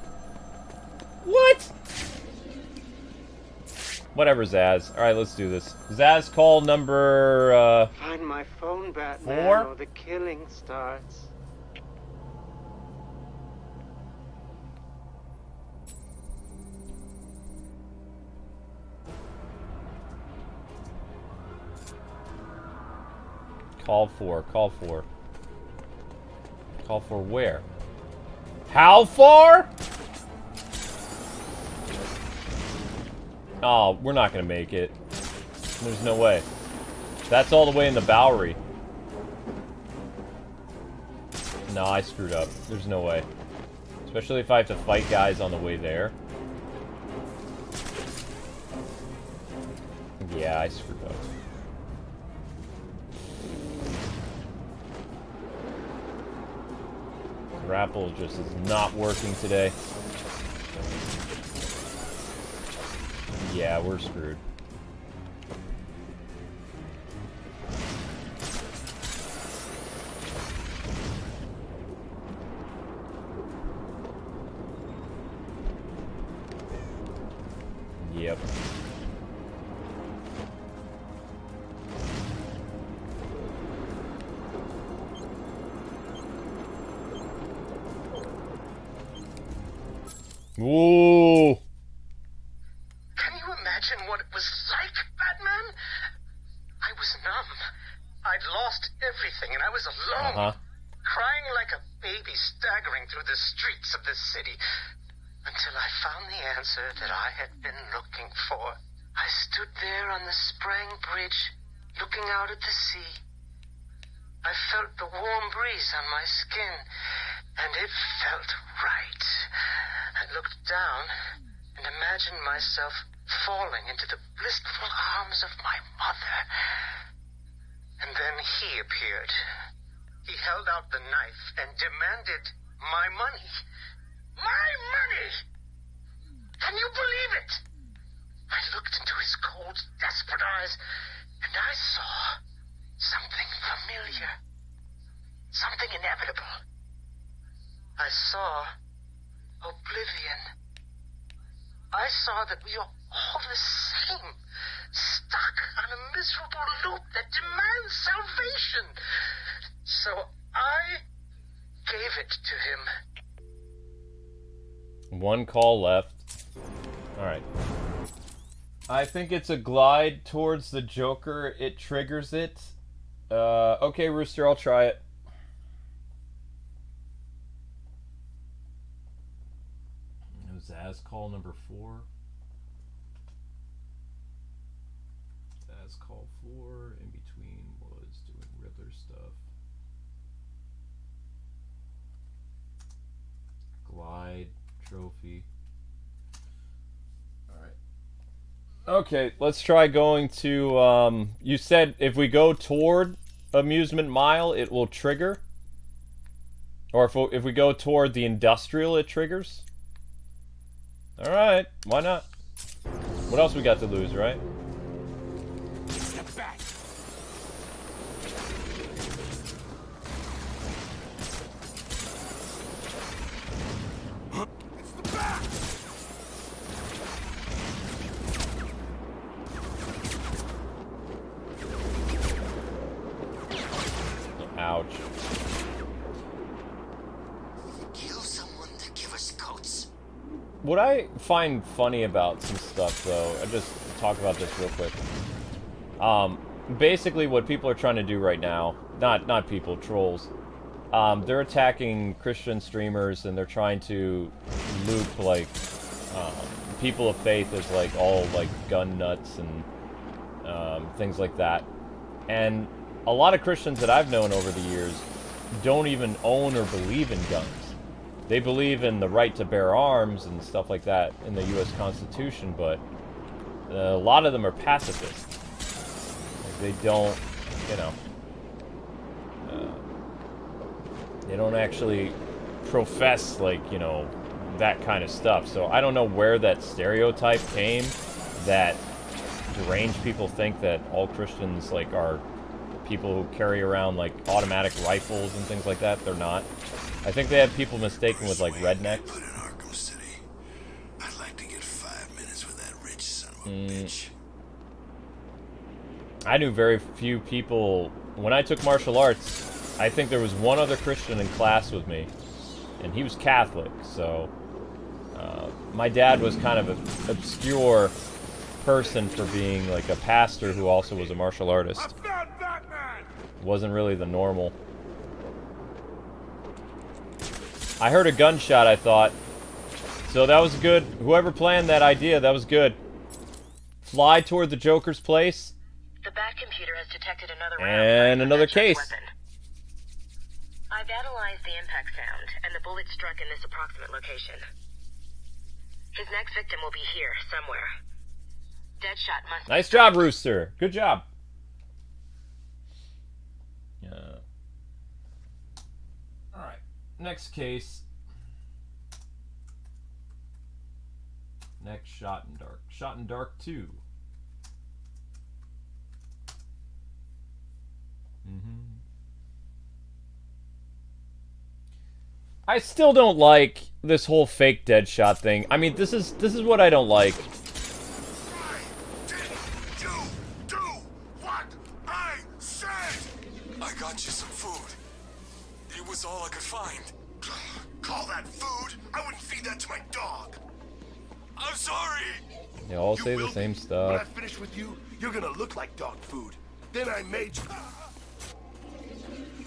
What? Whatever, Zaz. Alright, let's do this. Zasaz Call number, Find my phone, Batman, 4? or the killing starts. Call 4, call 4. Call 4 where? How far? Oh, we're not gonna make it. There's no way. That's all the way in the Bowery. No, I screwed up. There's no way. Especially if I have to fight guys on the way there. Yeah, I screwed up. Grapple just is not working today. Yeah, we're screwed. Yep. Ooh. Can you imagine what it was like, Batman? I was numb. I'd lost everything and I was alone. Crying like a baby staggering through the streets of this city. Until I found the answer that I had been looking for. I stood there on the Sprang Bridge, looking out at the sea. I felt the warm breeze on my skin, and it felt right. I looked down and imagined myself falling into the blissful arms of my mother. And then he appeared. He held out the knife and demanded my money. My money! Can you believe it? I looked into his cold, desperate eyes, and I saw something familiar. Something inevitable. I saw oblivion. I saw that we are all the same, stuck on a miserable loop that demands salvation. So I gave it to him. One call left. Alright. I think it's a glide towards the Joker. It triggers it. Okay, Rooster, I'll try it. Zasaz Call number 4. Zasaz Call 4. In between was doing Riddler stuff. Glide trophy. Alright. Okay, let's try going to, you said if we go toward Amusement Mile, it will trigger? Or if we go toward the Industrial, it triggers? Alright, why not? What else we got to lose, right? Step back. It's the back. Ouch. Kill someone to give us coats. What I find funny about some stuff, though, I just talk about this real quick. Basically, what people are trying to do right now, not people, trolls, they're attacking Christian streamers and they're trying to loop like people of faith as like all like gun nuts and things like that. And a lot of Christians that I've known over the years don't even own or believe in guns. They believe in the right to bear arms and stuff like that in the U.S. Constitution, but a lot of them are pacifists. Like they don't, you know, they don't actually profess, like, you know, that kind of stuff. So I don't know where that stereotype came that deranged people think that all Christians, like, are people who carry around, like, automatic rifles and things like that. They're not. I think they have people mistaken with, like, rednecks. But in Arkham City, I'd like to get 5 minutes with that rich son of a bitch. I knew very few people. When I took martial arts, I think there was one other Christian in class with me, and he was Catholic, so my dad was kind of an obscure person for being like a pastor who also was a martial artist. Wasn't really the normal. I heard a gunshot, I thought. So that was good. Whoever planned that idea, that was good. Fly toward the Joker's place. The bat computer has detected another round. And another case. Weapon. I've analyzed the impact sound, and the bullet struck in this approximate location. His next victim will be here, somewhere. Deadshot must... Nice job, Rooster. Good job. Alright. Next case. Next, Shot in Dark. Shot in Dark 2. I still don't like this whole fake Deadshot thing. I mean, this is what I don't like. Do what I said. I got you some food. It was all I could find. Call that food? I wouldn't feed that to my dog. I'm sorry. They all say the same When I stuff. finish with you, you're gonna look like dog food. Then I made you.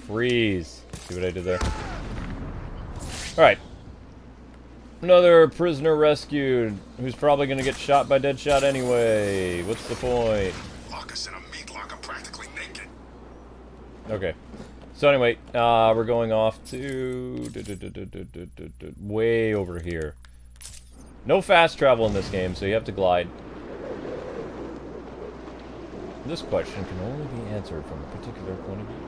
Freeze. See what I did there? Alright. Another prisoner rescued, who's probably gonna get shot by Deadshot anyway. What's the point? Lock us in a meat lock. I'm practically naked. Okay. So anyway, we're going off to... way over here. No fast travel in this game, so you have to glide. This question can only be answered from a particular point of view.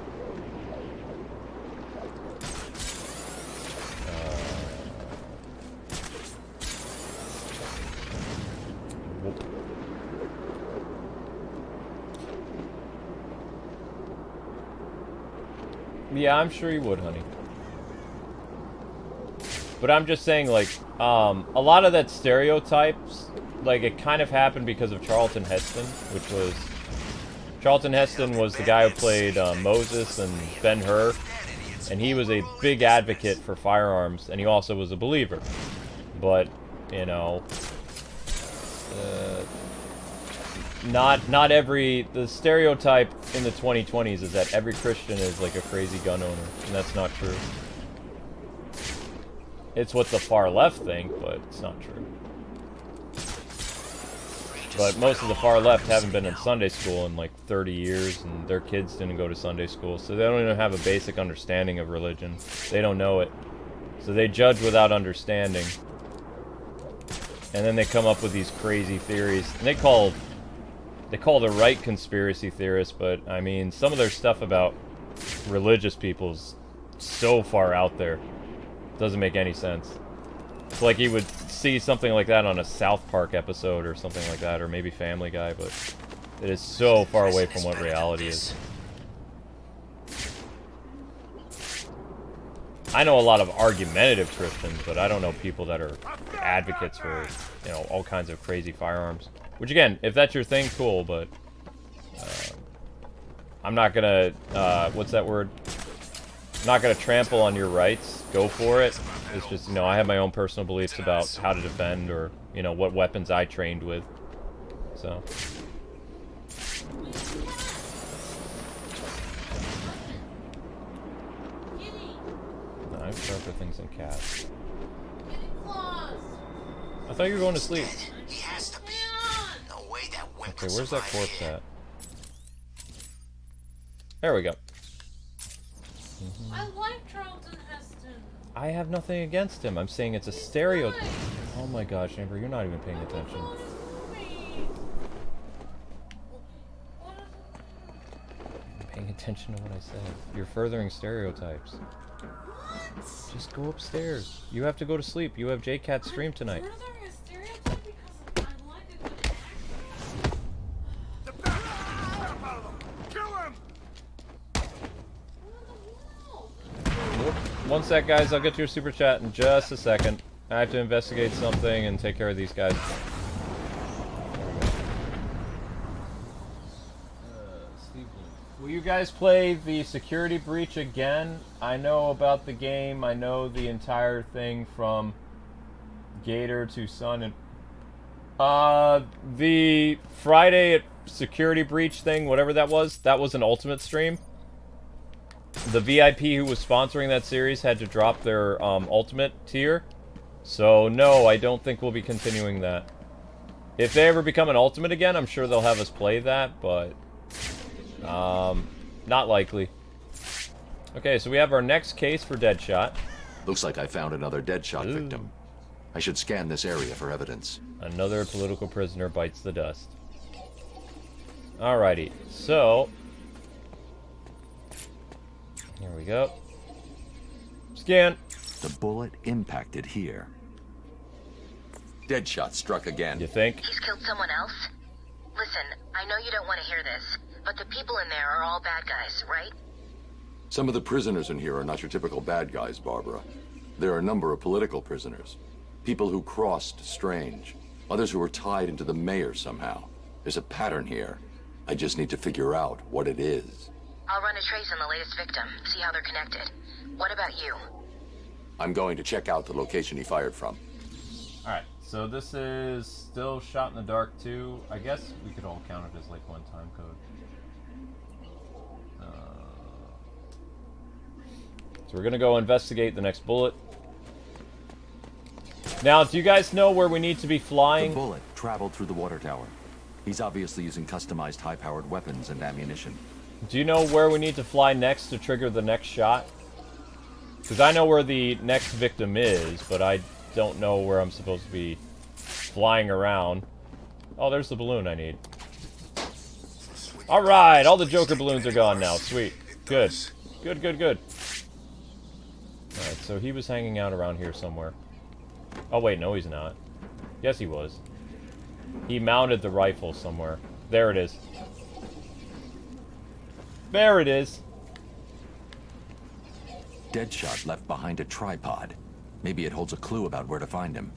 Yeah, I'm sure you would, honey. But I'm just saying, like, a lot of that stereotypes, like, it kind of happened because of Charlton Heston, which was... Charlton Heston was the guy who played Moses and Ben-Hur, and he was a big advocate for firearms, and he also was a believer. But, you know... Not every... The stereotype in the 2020s is that every Christian is like a crazy gun owner, and that's not true. It's what the far left think, but it's not true. But most of the far left haven't been in Sunday school in like 30 years, and their kids didn't go to Sunday school, so they don't even have a basic understanding of religion. They don't know it. So they judge without understanding. And then they come up with these crazy theories, and they call the right conspiracy theorists, but I mean, some of their stuff about religious people is so far out there. Doesn't make any sense. It's like you would see something like that on a South Park episode or something like that, or maybe Family Guy, but it is so far away from what reality is. I know a lot of argumentative Christians, but I don't know people that are advocates for, you know, all kinds of crazy firearms. Which, again, if that's your thing, cool, but I'm not gonna, what's that word? I'm not gonna trample on your rights. Go for it. It's just, you know, I have my own personal beliefs about how to defend or, you know, what weapons I trained with. So. Knives, sharper things than cats. I thought you were going to sleep. Okay, where's that corpse at? There we go. I like Charlton Heston. I have nothing against him. I'm saying it's a stereotype. Oh my gosh, Amber, you're not even paying attention. I'm paying attention to what I said. You're furthering stereotypes. What? Just go upstairs. You have to go to sleep. You have JCat's stream tonight. Furthering a stereotype because I like a good actor. One sec, guys. I'll get to your super chat in just a second. I have to investigate something and take care of these guys. Will you guys play the security breach again? I know about the game. I know the entire thing from Gator to Sun and the Friday security breach thing, whatever that was an Ultimate stream. The VIP who was sponsoring that series had to drop their Ultimate tier. So no, I don't think we'll be continuing that. If they ever become an Ultimate again, I'm sure they'll have us play that, but not likely. Okay, so we have our next case for Deadshot. Looks like I found another Deadshot victim. I should scan this area for evidence. Another political prisoner bites the dust. Alrighty, so here we go. Scan. The bullet impacted here. Deadshot struck again. You think? He's killed someone else? Listen, I know you don't want to hear this, but the people in there are all bad guys, right? Some of the prisoners in here are not your typical bad guys, Barbara. There are a number of political prisoners. People who crossed Strange. Others who were tied into the mayor somehow. There's a pattern here. I just need to figure out what it is. I'll run a trace on the latest victim, see how they're connected. What about you? I'm going to check out the location he fired from. Alright, so this is still Shot in the Dark 2. I guess we could all count it as like one time code. So we're gonna go investigate the next bullet. Now, do you guys know where we need to be flying? The bullet traveled through the water tower. He's obviously using customized high-powered weapons and ammunition. Do you know where we need to fly next to trigger the next shot? Because I know where the next victim is, but I don't know where I'm supposed to be flying around. Oh, there's the balloon I need. Alright, all the Joker balloons are gone now. Sweet. Good. Good, good, good. Alright, so he was hanging out around here somewhere. Oh, wait, no, he's not. Yes, he was. He mounted the rifle somewhere. There it is. There it is. Deadshot left behind a tripod. Maybe it holds a clue about where to find him.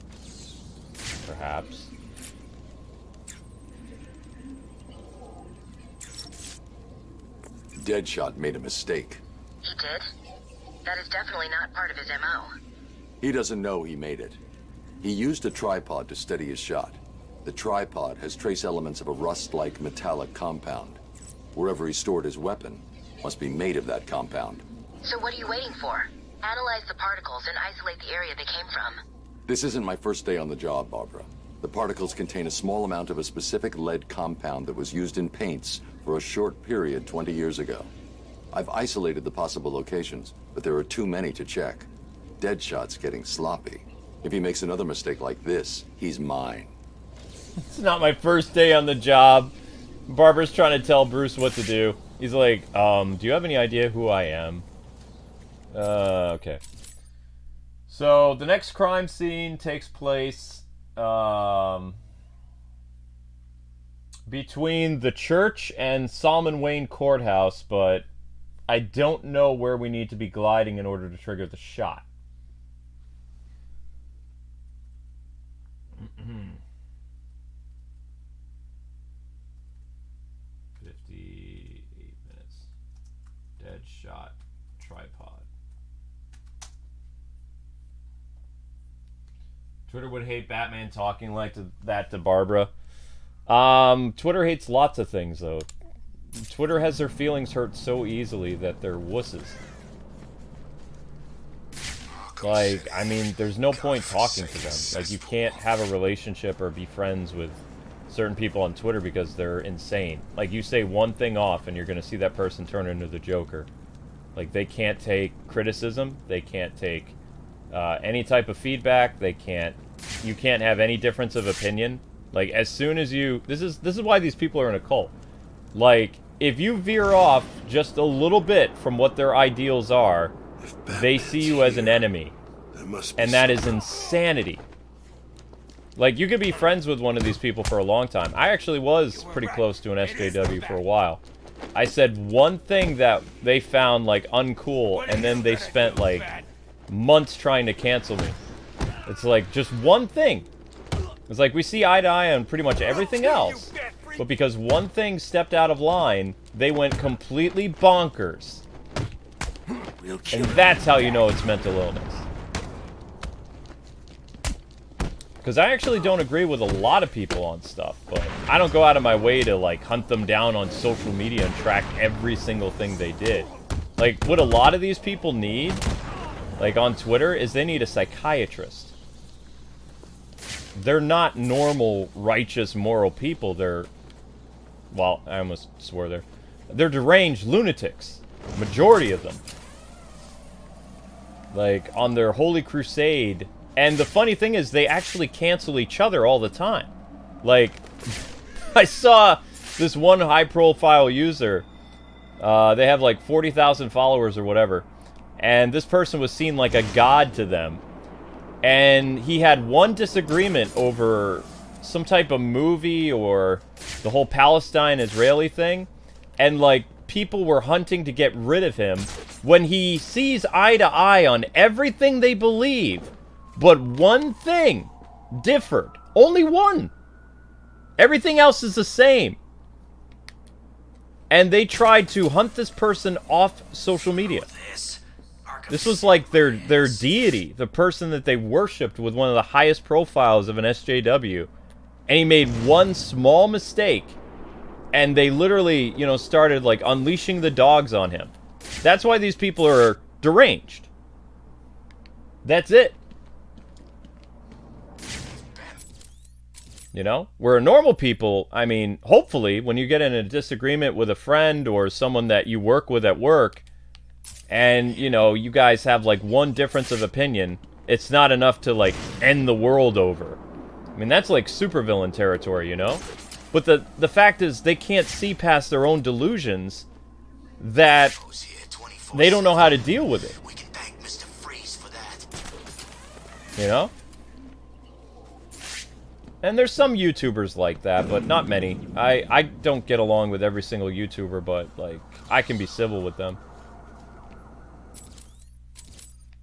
Perhaps. Deadshot made a mistake. He did? That is definitely not part of his MO. He doesn't know he made it. He used a tripod to steady his shot. The tripod has trace elements of a rust-like metallic compound. Wherever he stored his weapon must be made of that compound. So what are you waiting for? Analyze the particles and isolate the area they came from. This isn't my first day on the job, Barbara. The particles contain a small amount of a specific lead compound that was used in paints for a short period 20 years ago. I've isolated the possible locations, but there are too many to check. Deadshot's getting sloppy. If he makes another mistake like this, he's mine. It's not my first day on the job. Barbara's trying to tell Bruce what to do. He's like, do you have any idea who I am? Okay. So the next crime scene takes place between the church and Solomon Wayne Courthouse, but I don't know where we need to be gliding in order to trigger the shot. 58 minutes. Deadshot Tripod. Twitter would hate Batman talking like that to Barbara. Twitter hates lots of things, though. Twitter has their feelings hurt so easily that they're wusses. Like, I mean, there's no point talking to them. Like, you can't have a relationship or be friends with certain people on Twitter because they're insane. Like, you say one thing off and you're going to see that person turn into the Joker. Like, they can't take criticism. They can't take any type of feedback. They can't... You can't have any difference of opinion. Like, as soon as you... This is why these people are in a cult. Like, if you veer off just a little bit from what their ideals are, they see you as an enemy. And that is insanity. Like, you could be friends with one of these people for a long time. I actually was pretty close to an SJW for a while. I said one thing that they found, like, uncool, and then they spent, like, months trying to cancel me. It's like, just one thing. It's like, we see eye to eye on pretty much everything else. But because one thing stepped out of line, they went completely bonkers. And that's how you know it's mental illness. Because I actually don't agree with a lot of people on stuff, but I don't go out of my way to, like, hunt them down on social media and track every single thing they did. Like, what a lot of these people need, like, on Twitter, is they need a psychiatrist. They're not normal, righteous, moral people. They're... Well, I almost swore there. They're deranged lunatics. Majority of them. Like, on their holy crusade. And the funny thing is, they actually cancel each other all the time. Like, I saw this one high-profile user. They have, like, 40,000 followers or whatever. And this person was seen like a god to them. And he had one disagreement over some type of movie or the whole Palestine-Israeli thing. And, like, people were hunting to get rid of him when he sees eye to eye on everything they believe. But one thing differed. Only one. Everything else is the same. And they tried to hunt this person off social media. This was like their deity, the person that they worshipped with one of the highest profiles of an SJW. And he made one small mistake. And they literally, you know, started, like, unleashing the dogs on him. That's why these people are deranged. That's it. You know? Where normal people, I mean, hopefully, when you get in a disagreement with a friend or someone that you work with at work, and, you know, you guys have, like, one difference of opinion, it's not enough to, like, end the world over. I mean, that's, like, supervillain territory, you know? But the fact is, they can't see past their own delusions that they don't know how to deal with it. You know? And there's some YouTubers like that, but not many. I don't get along with every single YouTuber, but, like, I can be civil with them.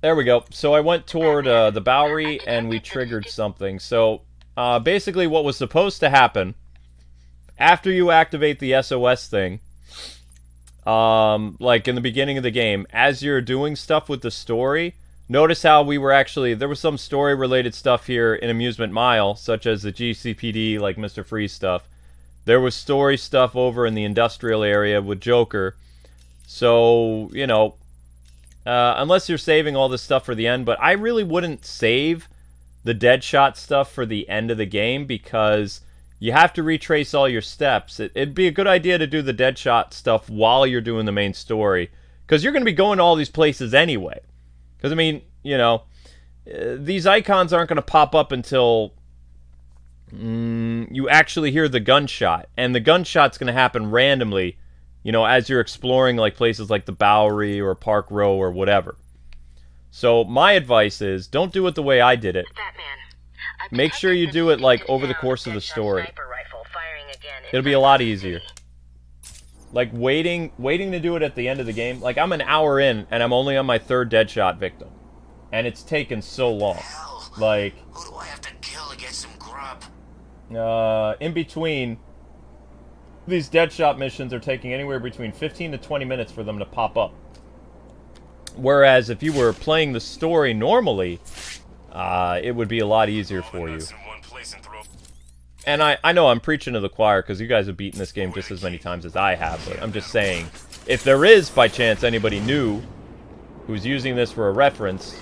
There we go. So I went toward the Bowery, and we triggered something. So, basically what was supposed to happen, after you activate the SOS thing, like in the beginning of the game, as you're doing stuff with the story, notice how we were actually, there was some story-related stuff here in Amusement Mile, such as the GCPD, like Mr. Freeze stuff. There was story stuff over in the industrial area with Joker. So, you know, unless you're saving all this stuff for the end, but I really wouldn't save the Deadshot stuff for the end of the game because you have to retrace all your steps. It'd be a good idea to do the Deadshot stuff while you're doing the main story because you're going to be going to all these places anyway. Because, I mean, you know, these icons aren't going to pop up until you actually hear the gunshot. And the gunshot's going to happen randomly, you know, as you're exploring, like, places like the Bowery or Park Row or whatever. So my advice is, don't do it the way I did it. Make sure you do it like over the course of the story. It'll be a lot easier. Like waiting to do it at the end of the game. Like I'm an hour in and I'm only on my 3rd Deadshot victim. And it's taken so long. Like, Who do I have to kill to get some grub? in between, these Deadshot missions are taking anywhere between 15 to 20 minutes for them to pop up. Whereas if you were playing the story normally, it would be a lot easier for you. And I know I'm preaching to the choir because you guys have beaten this game just as many times as I have, but I'm just saying, if there is, by chance, anybody new who's using this for a reference,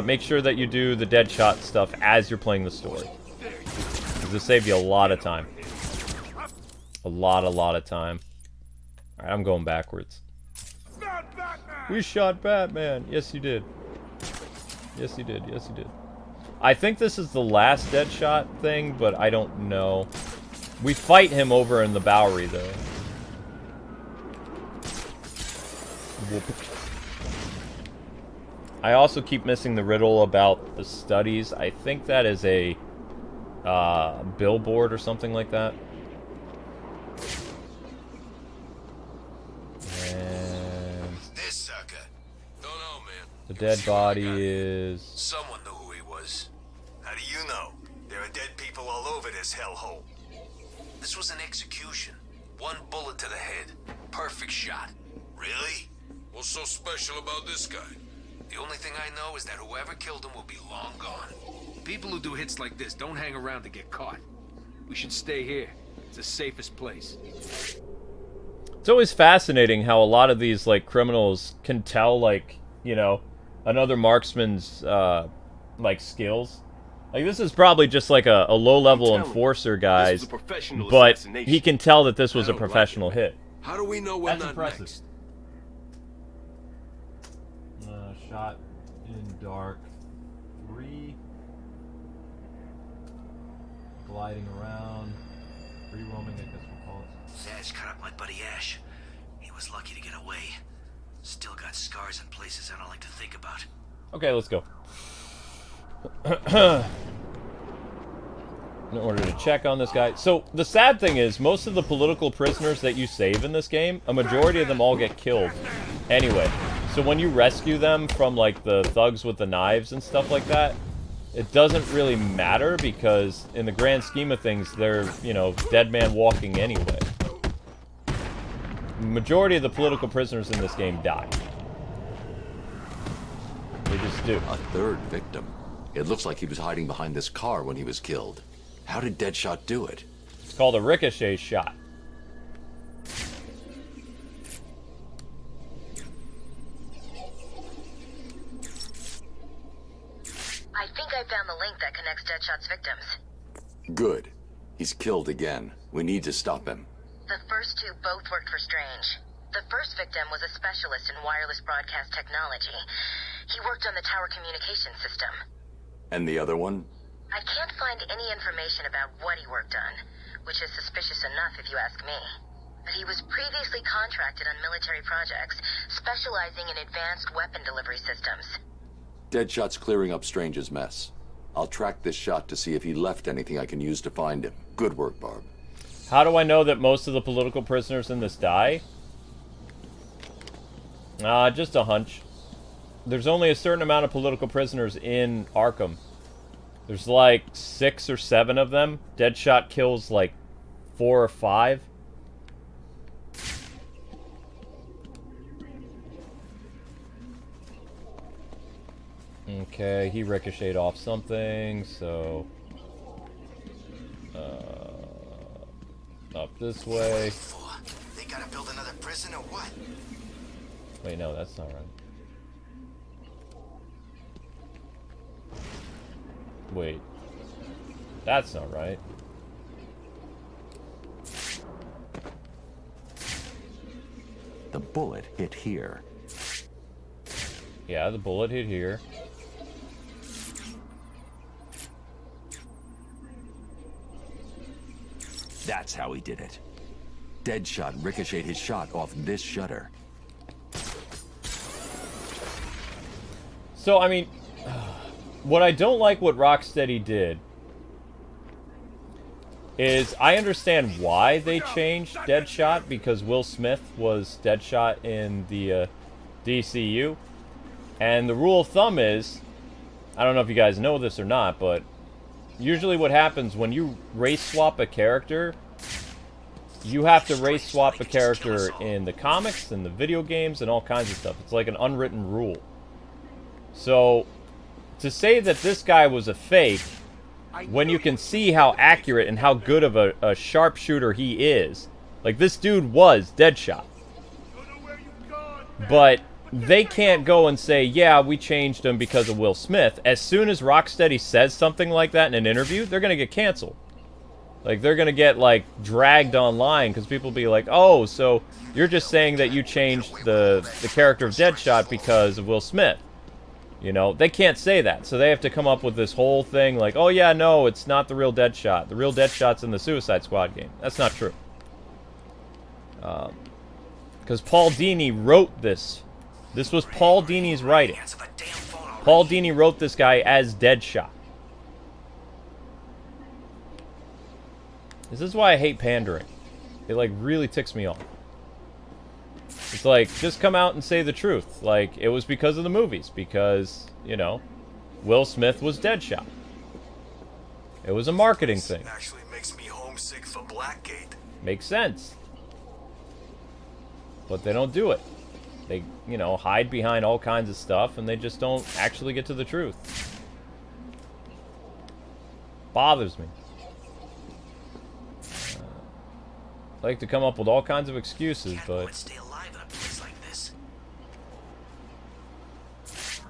make sure that you do the Deadshot stuff as you're playing the story. Because it'll save you a lot of time. A lot of time. Alright, I'm going backwards. We shot Batman! Yes, you did. Yes, you did. Yes, you did. I think this is the last Deadshot thing, but I don't know. We fight him over in the Bowery, though. I also keep missing the riddle about the studies. I think that is a billboard or something like that. And This sucker. Don't know, man. the dead body is... Someone knew who he was. How do you know? There are dead people all over this hellhole. This was an execution. 1 bullet to the head. Perfect shot. Really? What's so special about this guy? The only thing I know is that whoever killed him will be long gone. People who do hits like this don't hang around to get caught. We should stay here. It's the safest place. It's always fascinating how a lot of these, like, criminals can tell, like, you know, another marksman's, like, skills. Like, this is probably just, like, a low-level enforcer, guys, but he can tell that this was a professional hit. How do we know when That's not impressive. next? Shot in dark. 3. Gliding around. Free roaming, I guess we'll call it. Zaz cut up my buddy Ash. He was lucky to get away. Still got scars in places I don't like to think about. Okay, let's go. In order to check on this guy. So, the sad thing is, most of the political prisoners that you save in this game, a majority of them all get killed. Anyway. So when you rescue them from, like, the thugs with the knives and stuff like that, it doesn't really matter because, in the grand scheme of things, they're, you know, dead man walking anyway. The majority of the political prisoners in this game die. They just do. A 3rd victim. It looks like he was hiding behind this car when he was killed. How did Deadshot do it? It's called a ricochet shot. I think I found the link that connects Deadshot's victims. Good. He's killed again. We need to stop him. The first 2 both worked for Strange. The first victim was a specialist in wireless broadcast technology. He worked on the tower communication system. And the other one? I can't find any information about what he worked on, which is suspicious enough if you ask me. But he was previously contracted on military projects, specializing in advanced weapon delivery systems. Deadshot's clearing up Strange's mess. I'll track this shot to see if he left anything I can use to find him. Good work, Barb. How do I know that most of the political prisoners in this die? Just a hunch. There's only a certain amount of political prisoners in Arkham. There's like 6 or 7 of them. Deadshot kills like 4 or 5. Okay, he ricocheted off something, so... up this way. They gotta build another prison or what? Wait, no, that's not right. Wait. That's not right. The bullet hit here. Yeah, the bullet hit here. That's how he did it. Deadshot ricocheted his shot off this shutter. So, I mean, what I don't like what Rocksteady did is I understand why they changed Deadshot, because Will Smith was Deadshot in the DCU. And the rule of thumb is, I don't know if you guys know this or not, but usually what happens when you race swap a character, you have to race swap a character in the comics and the video games and all kinds of stuff. It's like an unwritten rule. So, to say that this guy was a fake, when you can see how accurate and how good of a sharpshooter he is. Like, this dude was Deadshot. But they can't go and say, yeah, we changed him because of Will Smith. As soon as Rocksteady says something like that in an interview, they're going to get canceled. Like, they're going to get, like, dragged online because people be like, oh, so you're just saying that you changed the character of Deadshot because of Will Smith. You know, they can't say that, so they have to come up with this whole thing like, oh yeah, no, it's not the real Deadshot. The real Deadshot's in the Suicide Squad game. That's not true. Because Paul Dini wrote this. This was Paul Dini's writing. Paul Dini wrote this guy as Deadshot. This is why I hate pandering. It, like, really ticks me off. It's like, just come out and say the truth. Like, it was because of the movies. Because, you know, Will Smith was Deadshot. It was a marketing thing. Actually makes me homesick for Blackgate. Makes sense. But they don't do it. They, you know, hide behind all kinds of stuff, and they just don't actually get to the truth. Bothers me. I like to come up with all kinds of excuses, but...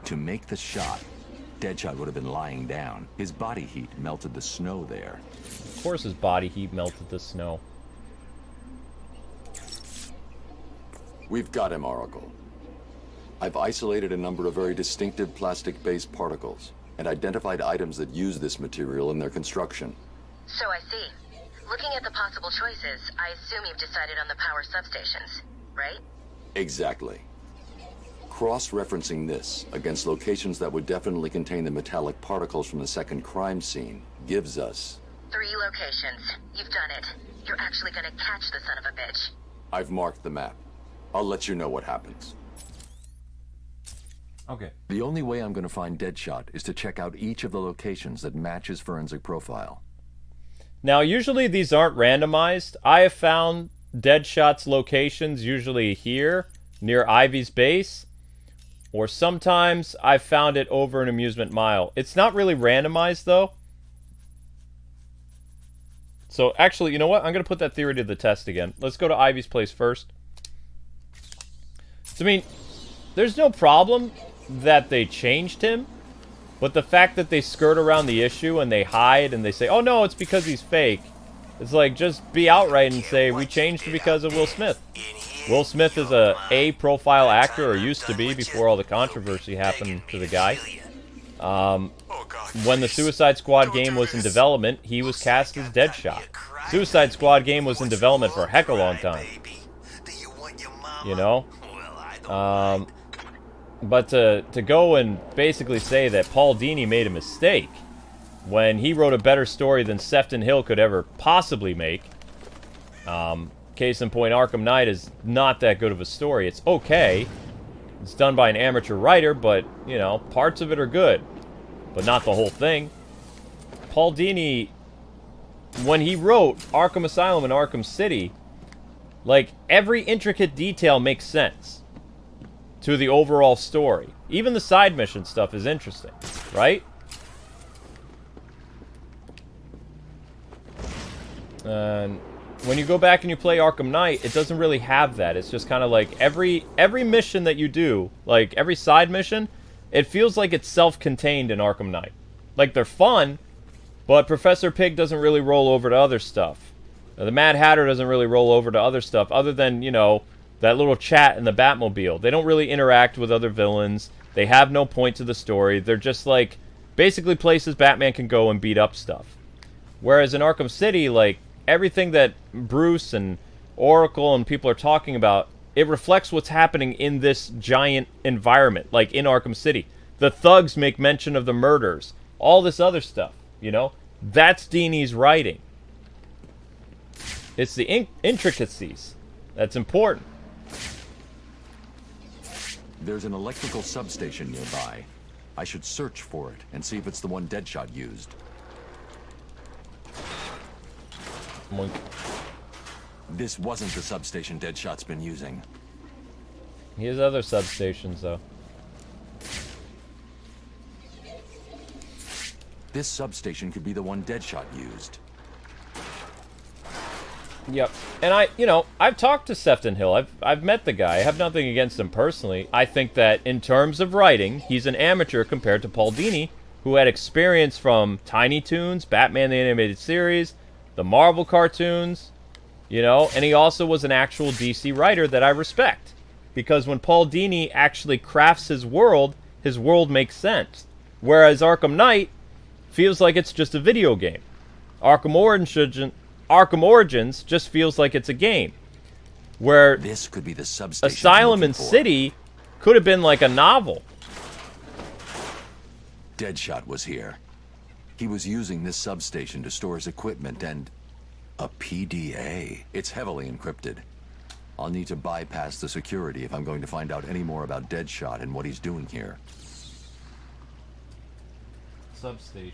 To make the shot, Deadshot would have been lying down. His body heat melted the snow there. Of course his body heat melted the snow. We've got him, Oracle. I've isolated a number of very distinctive plastic-based particles and identified items that use this material in their construction. So I see. Looking at the possible choices, I assume you've decided on the power substations, right? Exactly. Cross-referencing this against locations that would definitely contain the metallic particles from the second crime scene gives us... 3 locations. You've done it. You're actually gonna catch the son of a bitch. I've marked the map. I'll let you know what happens. Okay. The only way I'm going to find Deadshot is to check out each of the locations that match his forensic profile. Now, usually these aren't randomized. I have found Deadshot's locations usually here, near Ivy's base. Or sometimes I've found it over an Amusement Mile. It's not really randomized, though. So, actually, you know what? I'm going to put that theory to the test again. Let's go to Ivy's place first. So, I mean, there's no problem that they changed him. But the fact that they skirt around the issue and they hide and they say, oh, no, it's because he's fake. It's like, just be outright and say, we changed it because of Will Smith. Will Smith is a A-profile actor, or used to be before all the controversy happened to the guy. When the Suicide Squad game was in development, he was cast as Deadshot. Suicide Squad game was in development for a heck of a long time. You know? But to go and basically say that Paul Dini made a mistake when he wrote a better story than Sefton Hill could ever possibly make. Case in point, Arkham Knight is not that good of a story. It's okay. It's done by an amateur writer, but, you know, parts of it are good. But not the whole thing. Paul Dini, when he wrote Arkham Asylum and Arkham City, like, every intricate detail makes sense to the overall story. Even the side mission stuff is interesting, right? And when you go back and you play Arkham Knight, it doesn't really have that. It's just kind of like every mission that you do, like every side mission, it feels like it's self-contained in Arkham Knight. Like, they're fun, but Professor Pig doesn't really roll over to other stuff. The Mad Hatter doesn't really roll over to other stuff, other than, you know, that little chat in the Batmobile. They don't really interact with other villains. They have no point to the story. They're just, like, basically places Batman can go and beat up stuff. Whereas in Arkham City, like, everything that Bruce and Oracle and people are talking about, it reflects what's happening in this giant environment, like in Arkham City. The thugs make mention of the murders. All this other stuff, you know? That's Dini's writing. It's the intricacies that's important. There's an electrical substation nearby. I should search for it and see if it's the one Deadshot used. This wasn't the substation Deadshot's been using. He has other substations, though. This substation could be the one Deadshot used. Yep. And I've talked to Sefton Hill. I've met the guy. I have nothing against him personally. I think that in terms of writing, he's an amateur compared to Paul Dini, who had experience from Tiny Toons, Batman the Animated Series, the Marvel cartoons, and he also was an actual DC writer that I respect. Because when Paul Dini actually crafts his world makes sense. Whereas Arkham Knight feels like it's just a video game. Arkham Origins just feels like it's a game. Where this could be the substation Asylum and City could have been like a novel. Deadshot was here. He was using this substation to store his equipment and a PDA. It's heavily encrypted. I'll need to bypass the security if I'm going to find out any more about Deadshot and what he's doing here. Substations.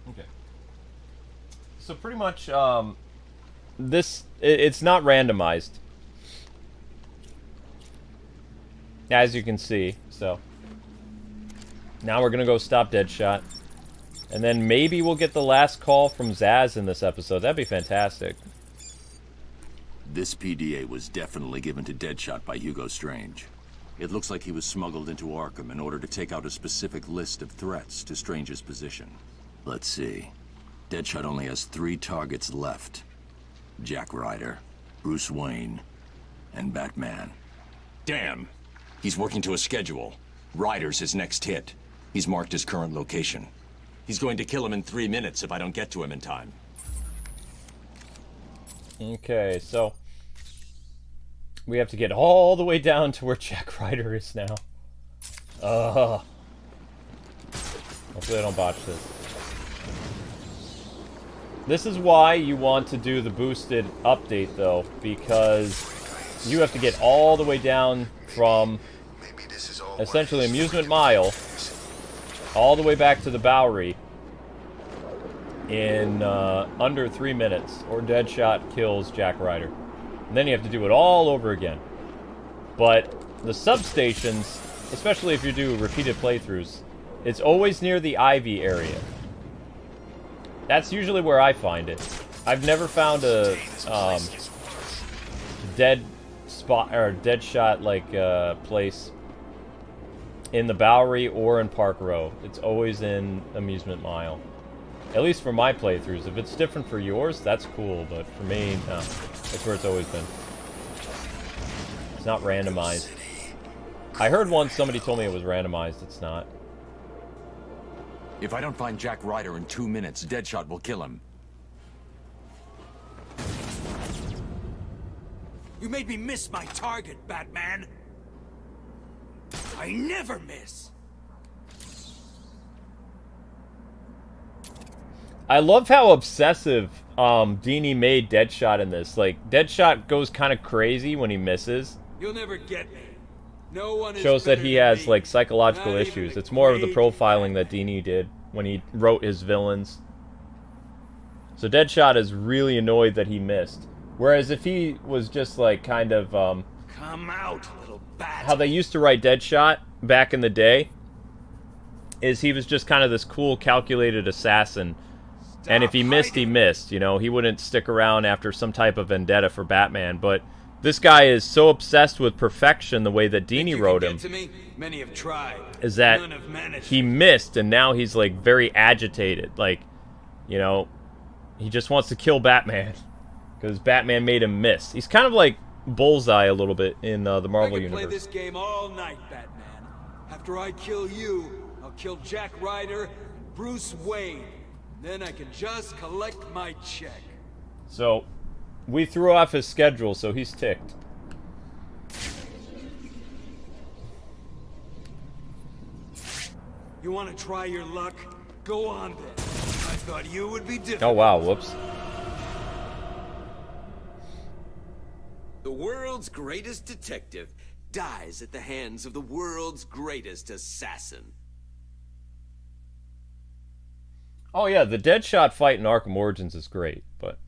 Okay. So pretty much, it's not randomized. As you can see, so. Now we're gonna go stop Deadshot. And then maybe we'll get the last call from Zaz in this episode. That'd be fantastic. This PDA was definitely given to Deadshot by Hugo Strange. It looks like he was smuggled into Arkham in order to take out a specific list of threats to Strange's position. Let's see. Deadshot only has 3 targets left. Jack Ryder, Bruce Wayne, and Batman. Damn! He's working to a schedule. Ryder's his next hit. He's marked his current location. He's going to kill him in 3 minutes if I don't get to him in time. Okay, so we have to get all the way down to where Jack Ryder is now. Hopefully I don't botch this. This is why you want to do the boosted update, though, because you have to get all the way down from essentially Amusement Mile all the way back to the Bowery in under 3 minutes, or Deadshot kills Jack Ryder. And then you have to do it all over again. But the substations, especially if you do repeated playthroughs, it's always near the Ivy area. That's usually where I find it. I've never found a dead spot or Deadshot like place in the Bowery or in Park Row. It's always in Amusement Mile. At least for my playthroughs. If it's different for yours, that's cool, but for me, no. That's where it's always been. It's not randomized. I heard once somebody told me it was randomized. It's not. If I don't find Jack Ryder in 2 minutes, Deadshot will kill him. You made me miss my target, Batman. I never miss. I love how obsessive Dini made Deadshot in this. Like, Deadshot goes kind of crazy when he misses. You'll never get me. No one Shows that he has, like, psychological issues. It's more of the profiling that Dini did when he wrote his villains. So Deadshot is really annoyed that he missed. Whereas if he was just, like, kind of, Come out, little bat. how they used to write Deadshot back in the day, is he was just kind of this cool, calculated assassin. And if he missed, he missed. You know, he wouldn't stick around after some type of vendetta for Batman. But this guy is so obsessed with perfection, the way that Dini wrote him, Many have tried. is that None have managed. he missed, and now he's, like, very agitated. Like, you know, he just wants to kill Batman because Batman made him miss. He's kind of like Bullseye a little bit in the Marvel I can play universe. this game all night, Batman. After I kill you, I'll kill Jack Ryder and Bruce Wayne. Then I can just collect my check. So, We threw off his schedule, so he's ticked. You want to try your luck? Go on then. I thought you would be different. Oh wow, whoops. The world's greatest detective dies at the hands of the world's greatest assassin. Oh yeah, the Deadshot fight in Arkham Origins is great, but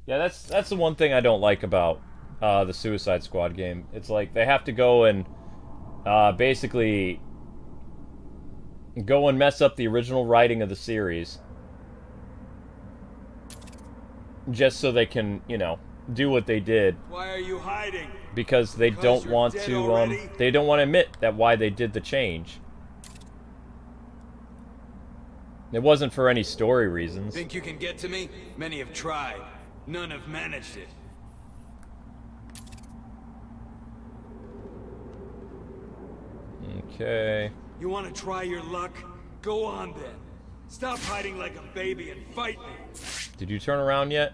yeah, that's the one thing I don't like about the Suicide Squad game. It's like they have to go and basically go and mess up the original writing of the series just so they can, you know, do what they did. Why are you hiding? Because they don't want to they don't want to admit that why they did the change. It wasn't for any story reasons. Think you can get to me? Many have tried. None have managed it. Okay. You want to try your luck? Go on then. Stop hiding like a baby and fight me. Did you turn around yet?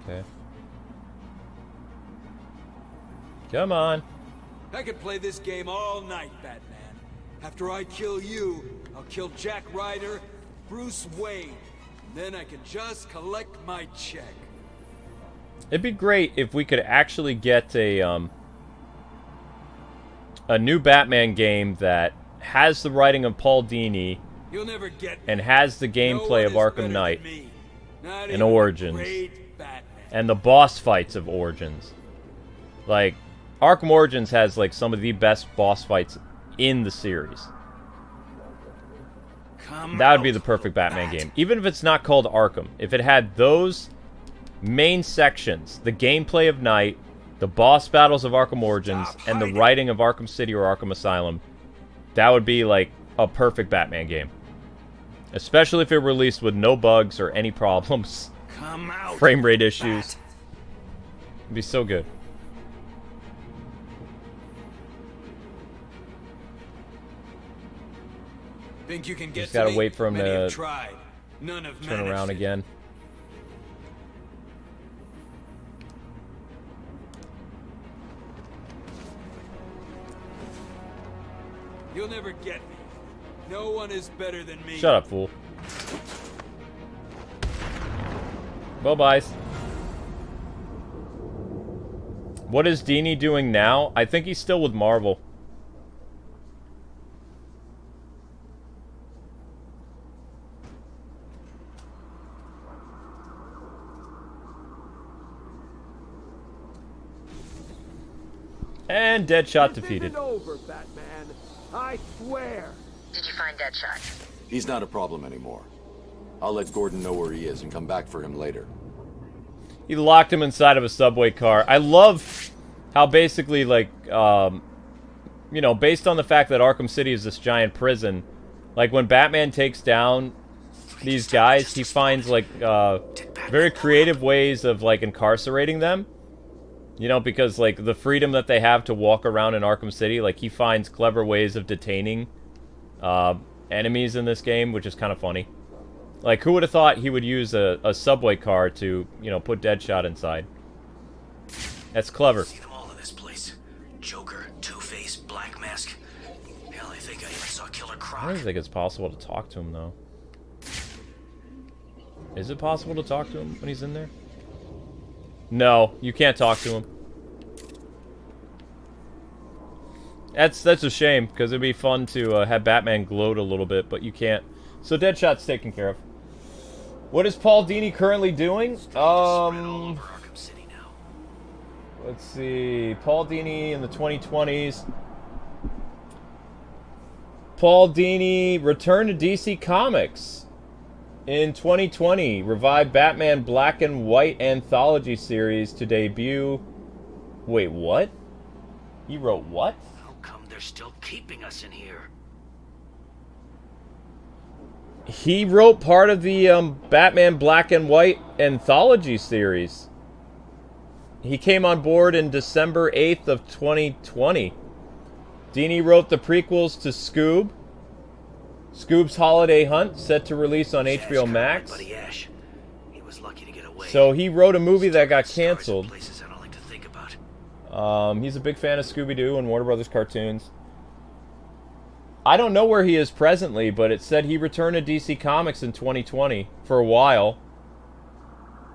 Okay. Come on. I could play this game all night, Batman. After I kill you, I'll kill Jack Ryder, Bruce Wayne. Then I can just collect my check. It'd be great if we could actually get a new Batman game that has the writing of Paul Dini You'll never get me. and has the gameplay of Arkham Knight Not and Origins and the boss fights of Origins. Like, Arkham Origins has like some of the best boss fights in the series. That would be the perfect Batman game. Even if it's not called Arkham. If it had those main sections, the gameplay of Knight, the boss battles of Arkham Origins, and the writing of Arkham City or Arkham Asylum, that would be like a perfect Batman game. Especially if it released with no bugs or any problems. Come out, frame rate issues. It'd be so good. Think you can get Just gotta to me? wait for him Many to have tried. None have turn managed around it. again. You'll never get me. No one is better than me. Shut up, fool. Bye-byes. What is Dini doing now? I think he's still with Marvel. And Deadshot defeated. Over, Batman. I swear. Did you find Deadshot? He's not a problem anymore. I'll let Gordon know where he is and come back for him later. He locked him inside of a subway car. I love how basically, like, you know, based on the fact that Arkham City is this giant prison, like, when Batman takes down these guys, he finds, like, very creative ways of, like, incarcerating them. You know, because, like, the freedom that they have to walk around in Arkham City, like, he finds clever ways of detaining enemies in this game, which is kind of funny. Like, who would have thought he would use a subway car to, you know, put Deadshot inside? That's clever. See them all in this place. Joker, Two-Face, Black Mask. Hell, I think I even saw Killer Croc. I don't think it's possible to talk to him, though. Is it possible to talk to him when he's in there? No, you can't talk to him. That's a shame, because it'd be fun to have Batman gloat a little bit, but you can't. So Deadshot's taken care of. What is Paul Dini currently doing? Let's see. Paul Dini in the 2020s. Paul Dini returned to DC Comics in 2020. Revived Batman Black and White anthology series to debut. Wait, what? He wrote what? How come they're still keeping us in here? He wrote part of the Batman Black and White anthology series. He came on board in December 8th of 2020. Dini wrote the prequels to Scoob, Scoop's Holiday Hunt set to release on HBO Max. So he wrote a movie that got canceled. He's a big fan of Scooby-Doo and Warner Brothers cartoons. I don't know where he is presently, but it said he returned to DC Comics in 2020 for a while.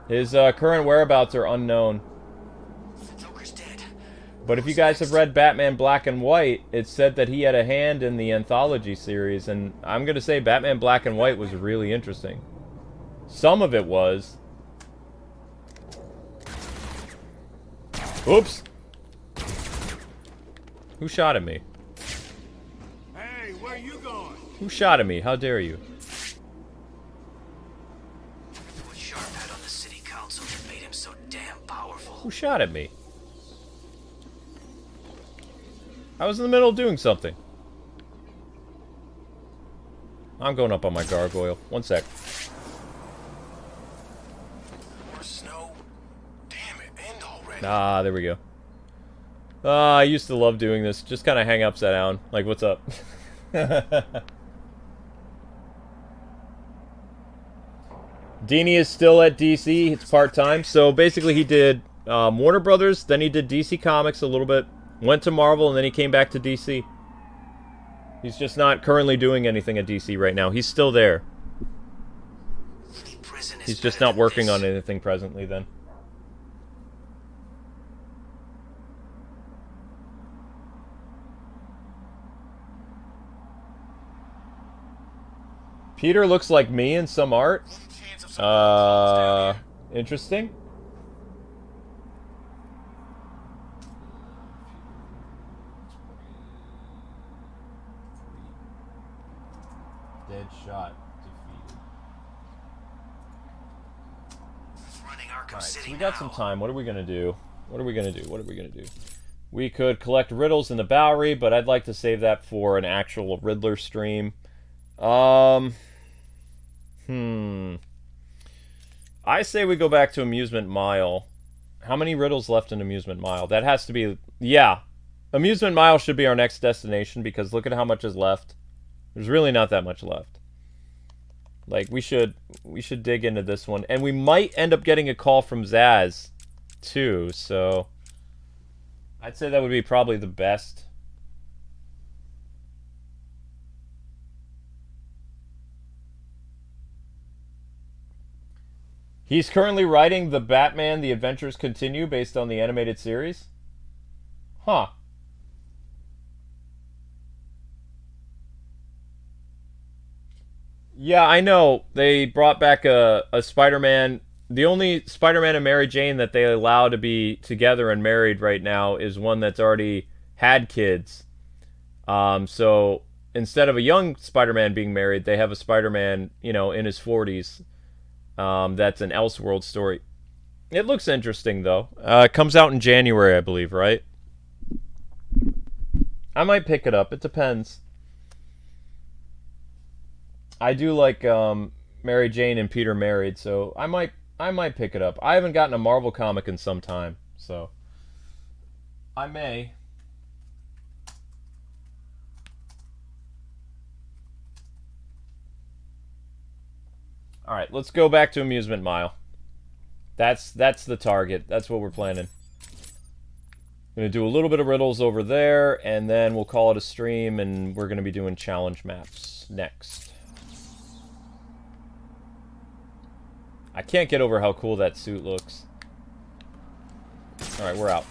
His current whereabouts are unknown. But if you guys have read Batman Black and White, it said that he had a hand in the anthology series, and I'm going to say Batman Black and White was really interesting. Some of it was. Oops! Who shot at me? Hey, where you going? Who shot at me? How dare you? What Sharp had on the city council that made him so damn powerful. Who shot at me? I was in the middle of doing something. I'm going up on my gargoyle. One sec. More snow. Damn it, end already. Ah, there we go. I used to love doing this. Just kind of hang upside down. Like, what's up? Dini is still at DC. It's part-time. So basically he did Warner Brothers, then he did DC Comics a little bit, went to Marvel, and then he came back to DC. He's just not currently doing anything at DC right now. He's still there. He's just not working on anything presently then. Peter looks like me in some art. Interesting. Deadshot defeated. Alright, so we got some time. What are we gonna do? What are we gonna do? What are we gonna do? We could collect riddles in the Bowery, but I'd like to save that for an actual Riddler stream. I say we go back to Amusement Mile. How many riddles left in Amusement Mile? That has to be... Yeah. Amusement Mile should be our next destination, because look at how much is left. There's really not that much left. Like, we should dig into this one. And we might end up getting a call from Zaz, too, so... I'd say that would be probably the best. He's currently writing The Batman, The Adventures Continue based on the animated series? Huh. Yeah, I know. They brought back a Spider-Man. The only Spider-Man and Mary Jane that they allow to be together and married right now is one that's already had kids. So instead of a young Spider-Man being married, they have a Spider-Man, you know, in his 40s. That's an Elseworld story. It looks interesting, though. It comes out in January, I believe, right? I might pick it up. It depends. I do like Mary Jane and Peter married, so I might pick it up. I haven't gotten a Marvel comic in some time, so I may. All right, let's go back to Amusement Mile. That's the target. That's what we're planning. Gonna do a little bit of riddles over there, and then we'll call it a stream, and we're gonna be doing challenge maps next. I can't get over how cool that suit looks. All right, we're out.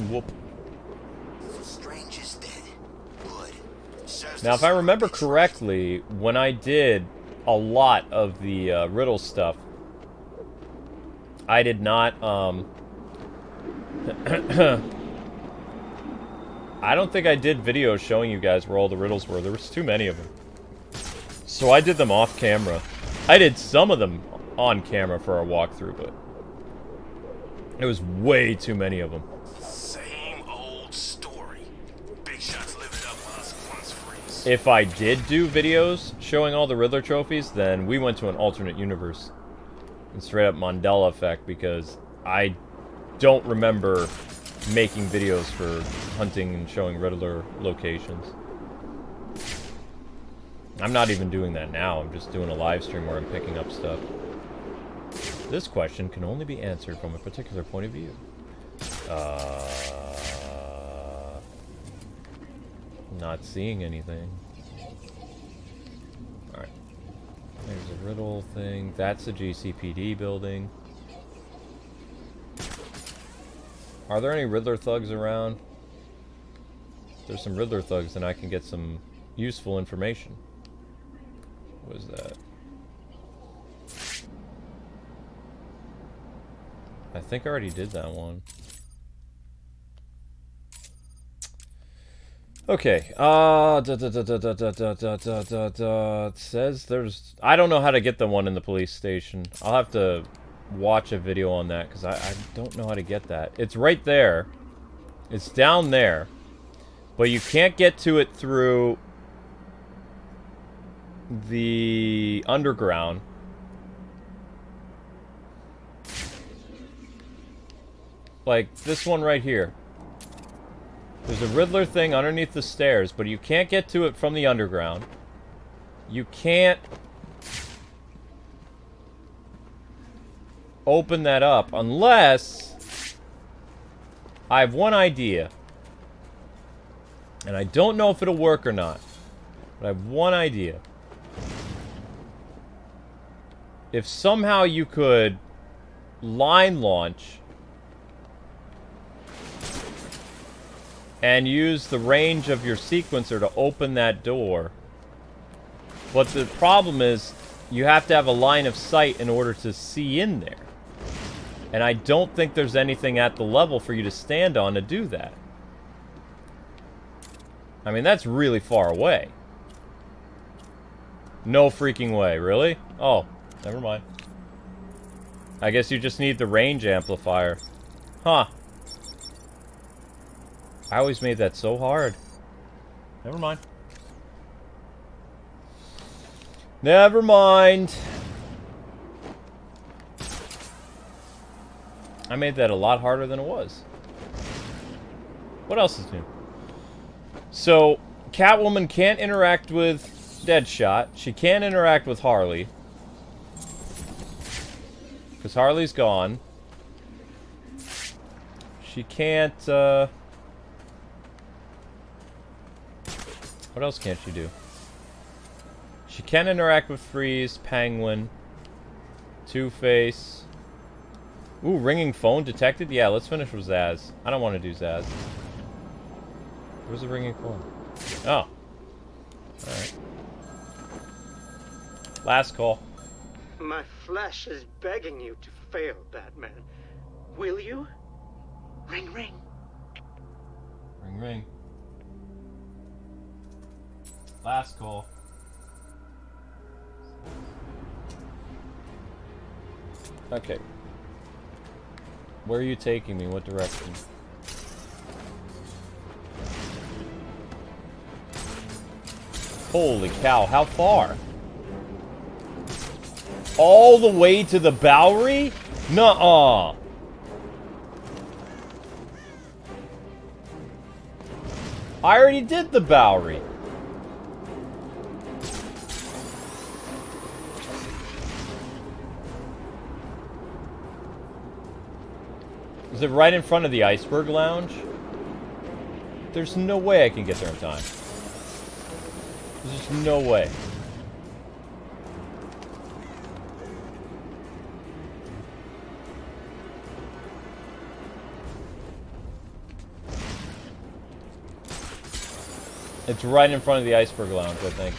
Whoop. Strange is dead. Good. Now, if I remember correctly, when I did a lot of the riddle stuff, I did not, I don't think I did videos showing you guys where all the riddles were. There was too many of them. So I did them off camera. I did some of them on camera for our walkthrough, but it was way too many of them. Same old story. Big shots live it up once freeze. If I did do videos showing all the Riddler trophies, then we went to an alternate universe. And straight up Mandela effect, because I don't remember making videos for hunting and showing Riddler locations. I'm not even doing that now. I'm just doing a live stream where I'm picking up stuff. This question can only be answered from a particular point of view. Not seeing anything. Alright. There's a riddle thing. That's a GCPD building. Are there any Riddler thugs around? If there's some Riddler thugs, then I can get some useful information. What is that? I think I already did that one. Okay. It says there's... I don't know how to get the one in the police station. I'll have to watch a video on that, because I don't know how to get that. It's right there. It's down there. But you can't get to it through the underground. Like this one right here. There's a Riddler thing underneath the stairs, but you can't get to it from the underground. You can't open that up unless... I have one idea. And I don't know if it'll work or not. But I have one idea. If somehow you could line launch and use the range of your sequencer to open that door. But the problem is, you have to have a line of sight in order to see in there. And I don't think there's anything at the level for you to stand on to do that. I mean, that's really far away. No freaking way, really? Oh, never mind. I guess you just need the range amplifier. Huh. I always made that so hard. Never mind. Never mind. I made that a lot harder than it was. What else is new? So, Catwoman can't interact with Deadshot. She can't interact with Harley. Because Harley's gone. She can't, what else can't she do? She can interact with Freeze, Penguin, Two-Face. Ooh, ringing phone detected? Yeah, let's finish with Zaz. I don't want to do Zaz. Where's the ringing phone? Oh. Alright. Last call. My flesh is begging you to fail, Batman. Will you? Ring, ring. Ring, ring. Last call. Okay. Where are you taking me? What direction? Holy cow, how far? All the way to the Bowery? Nuh-uh. I already did the Bowery. Is it right in front of the Iceberg Lounge? There's no way I can get there in time. There's just no way. It's right in front of the Iceberg Lounge, I think.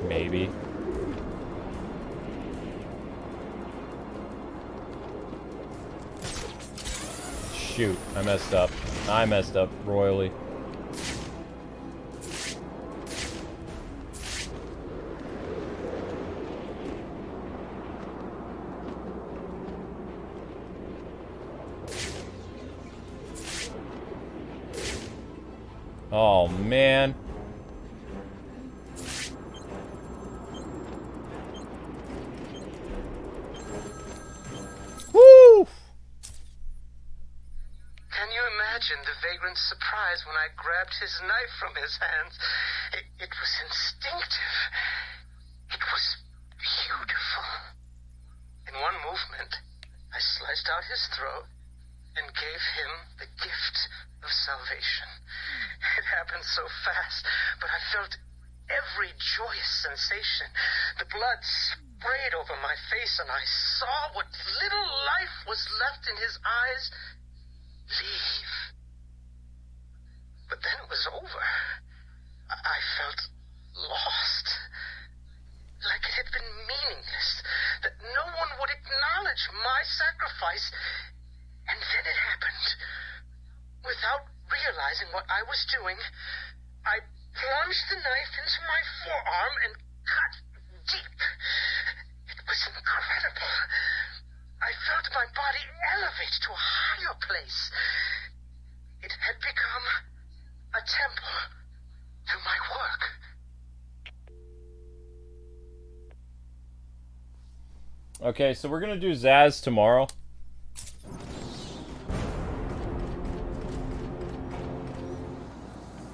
Maybe. Shoot, I messed up. I messed up royally. Oh, man. Can you imagine imagine the vagrant's surprise when I grabbed his knife from his hands. It was instinctive. It was beautiful. In one movement, I sliced out his throat and gave him the gift of salvation. It happened so fast, but I felt every joyous sensation. The blood sprayed over my face, and I saw what little life was left in his eyes leave. But then it was over. I felt lost. Like it had been meaningless. That no one would acknowledge my sacrifice. And then it happened. Without realizing what I was doing, I plunged the knife into my forearm and cut deep. It was incredible. I felt my body elevate to a higher place. It had become a temple to my work. Okay, so we're gonna do Zaz tomorrow.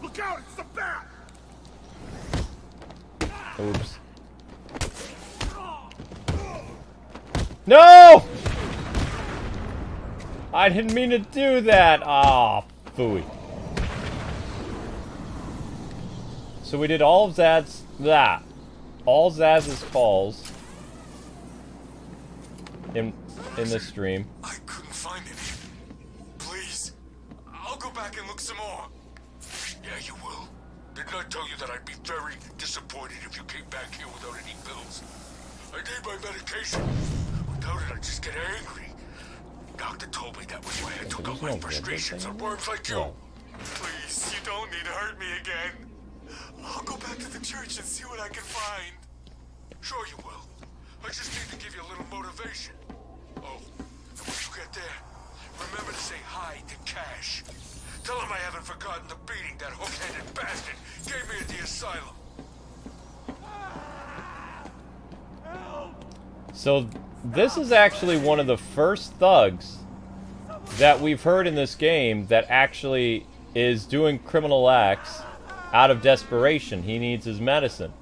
Look out! It's the bat! Oops. No! I didn't mean to do that. Ah, phooey. So we did all of all Zaz's calls in this stream. I couldn't find any. Please, I'll go back and look some more. Yeah, you will. Didn't I tell you that I'd be very disappointed if you came back here without any pills? I need my medication. Without it, I'd just get angry. Doctor told me that was why I took out my frustrations on worms like you. Please, you don't need to hurt me again. I'll go back to the church and see what I can find. Sure you will. I just need to give you a little motivation. Oh, and when you get there, remember to say hi to Cash. Tell him I haven't forgotten the beating that hook-headed bastard gave me at the asylum. So this is actually one of the first thugs that we've heard in this game that actually is doing criminal acts out of desperation. He needs his medicine.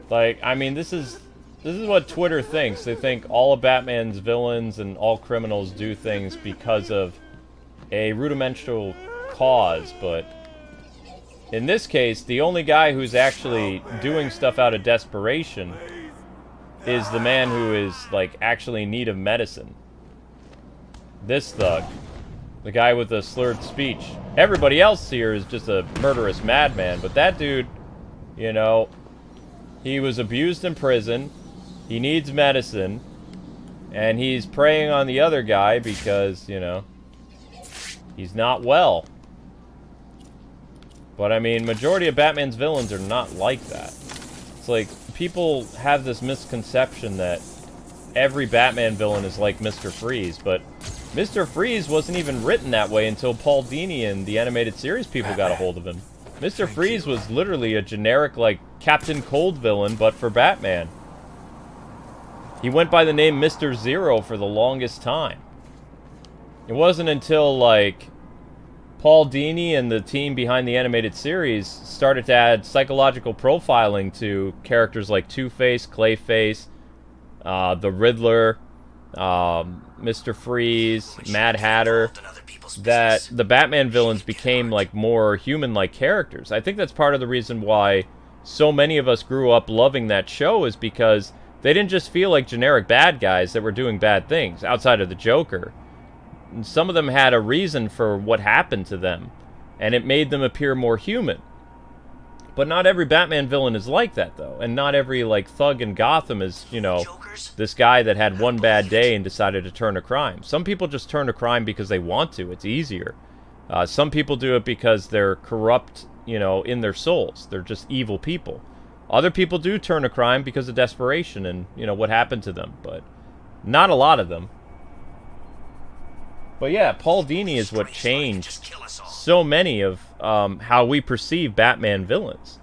Like, I mean, this is what Twitter thinks. They think all of Batman's villains and all criminals do things because of a rudimental cause, but in this case, the only guy who's actually doing stuff out of desperation is the man who is, like, actually in need of medicine. This thug. The guy with the slurred speech. Everybody else here is just a murderous madman, but that dude, you know, he was abused in prison, he needs medicine, and he's preying on the other guy because, you know, he's not well. But, I mean, majority of Batman's villains are not like that. It's like, people have this misconception that every Batman villain is like Mr. Freeze, but Mr. Freeze wasn't even written that way until Paul Dini and the animated series people got a hold of him. Mr. Freeze was literally a generic, like, Captain Cold villain, but for Batman. He went by the name Mr. Zero for the longest time. It wasn't until, like, Paul Dini and the team behind the animated series started to add psychological profiling to characters like Two-Face, Clayface, the Riddler, Mr. Freeze, Mad Hatter, that the Batman villains became, like, more human-like characters. I think that's part of the reason why so many of us grew up loving that show, is because they didn't just feel like generic bad guys that were doing bad things outside of the Joker. And some of them had a reason for what happened to them, and it made them appear more human. But not every Batman villain is like that, though. And not every, like, thug in Gotham is, you know, this guy that had one bad day and decided to turn to crime. Some people just turn to crime because they want to. It's easier. Some people do it because they're corrupt, you know, in their souls. They're just evil people. Other people do turn to crime because of desperation and, you know, what happened to them. But not a lot of them. But yeah, Paul Dini is what changed so many of how we perceive Batman villains.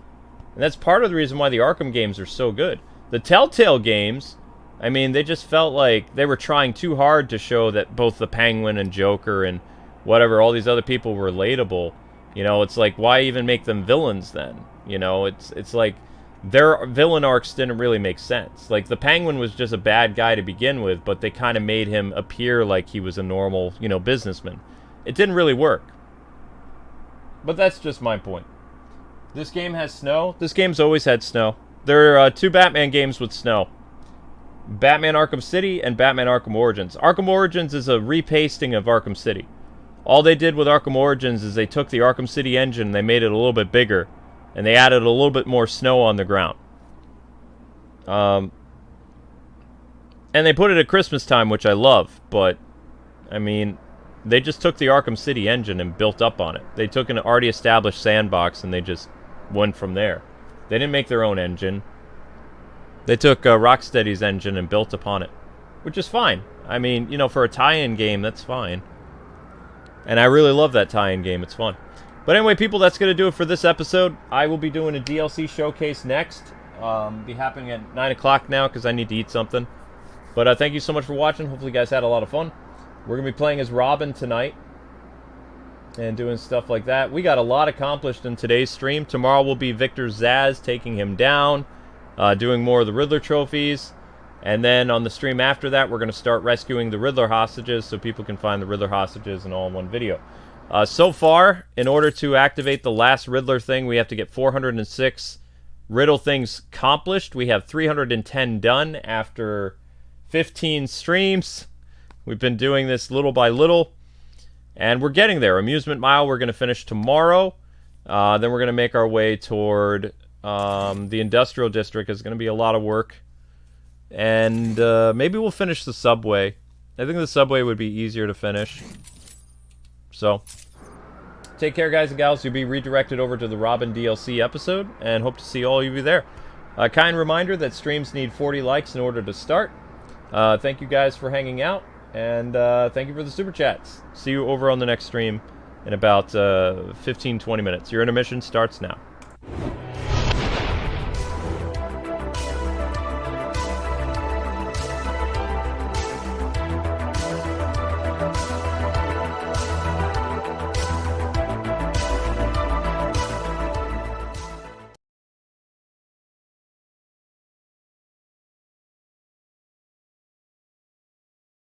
And that's part of the reason why the Arkham games are so good. The Telltale games I mean, they just felt like they were trying too hard to show that both the Penguin and Joker and whatever, all these other people were relatable. You know, it's like, why even make them villains then? You know, it's like their villain arcs didn't really make sense. Like, the Penguin was just a bad guy to begin with, but they kind of made him appear like he was a normal, you know, businessman. It didn't really work. But that's just my point. This game has snow. This game's always had snow. There are 2 Batman games with snow. Batman Arkham City and Batman Arkham Origins. Arkham Origins is a repasting of Arkham City. All they did with Arkham Origins is they took the Arkham City engine and they made it a little bit bigger. And they added a little bit more snow on the ground. And they put it at Christmas time, which I love. But, I mean, they just took the Arkham City engine and built up on it. They took an already established sandbox and they just went from there. They didn't make their own engine. They took Rocksteady's engine and built upon it. Which is fine. I mean, you know, for a tie-in game, that's fine. And I really love that tie-in game. It's fun. But anyway, people, that's going to do it for this episode. I will be doing a DLC showcase next. Be happening at 9 o'clock now because I need to eat something. But thank you so much for watching. Hopefully you guys had a lot of fun. We're going to be playing as Robin tonight. And doing stuff like that. We got a lot accomplished in today's stream. Tomorrow will be Victor Zsasz taking him down. Doing more of the Riddler trophies. And then on the stream after that, we're going to start rescuing the Riddler hostages so people can find the Riddler hostages in all in one video. So far, in order to activate the last Riddler thing, we have to get 406 Riddle things accomplished. We have 310 done after 15 streams. We've been doing this little by little, and we're getting there. Amusement Mile, we're going to finish tomorrow. Then we're going to make our way toward the Industrial District. It's going to be a lot of work. And maybe we'll finish the subway. I think the subway would be easier to finish. So, take care, guys and gals. You'll be redirected over to the Robin DLC episode, and hope to see all of you there. A kind reminder that streams need 40 likes in order to start. Thank you guys for hanging out, and thank you for the super chats. See you over on the next stream in about 15-20 minutes. Your intermission starts now.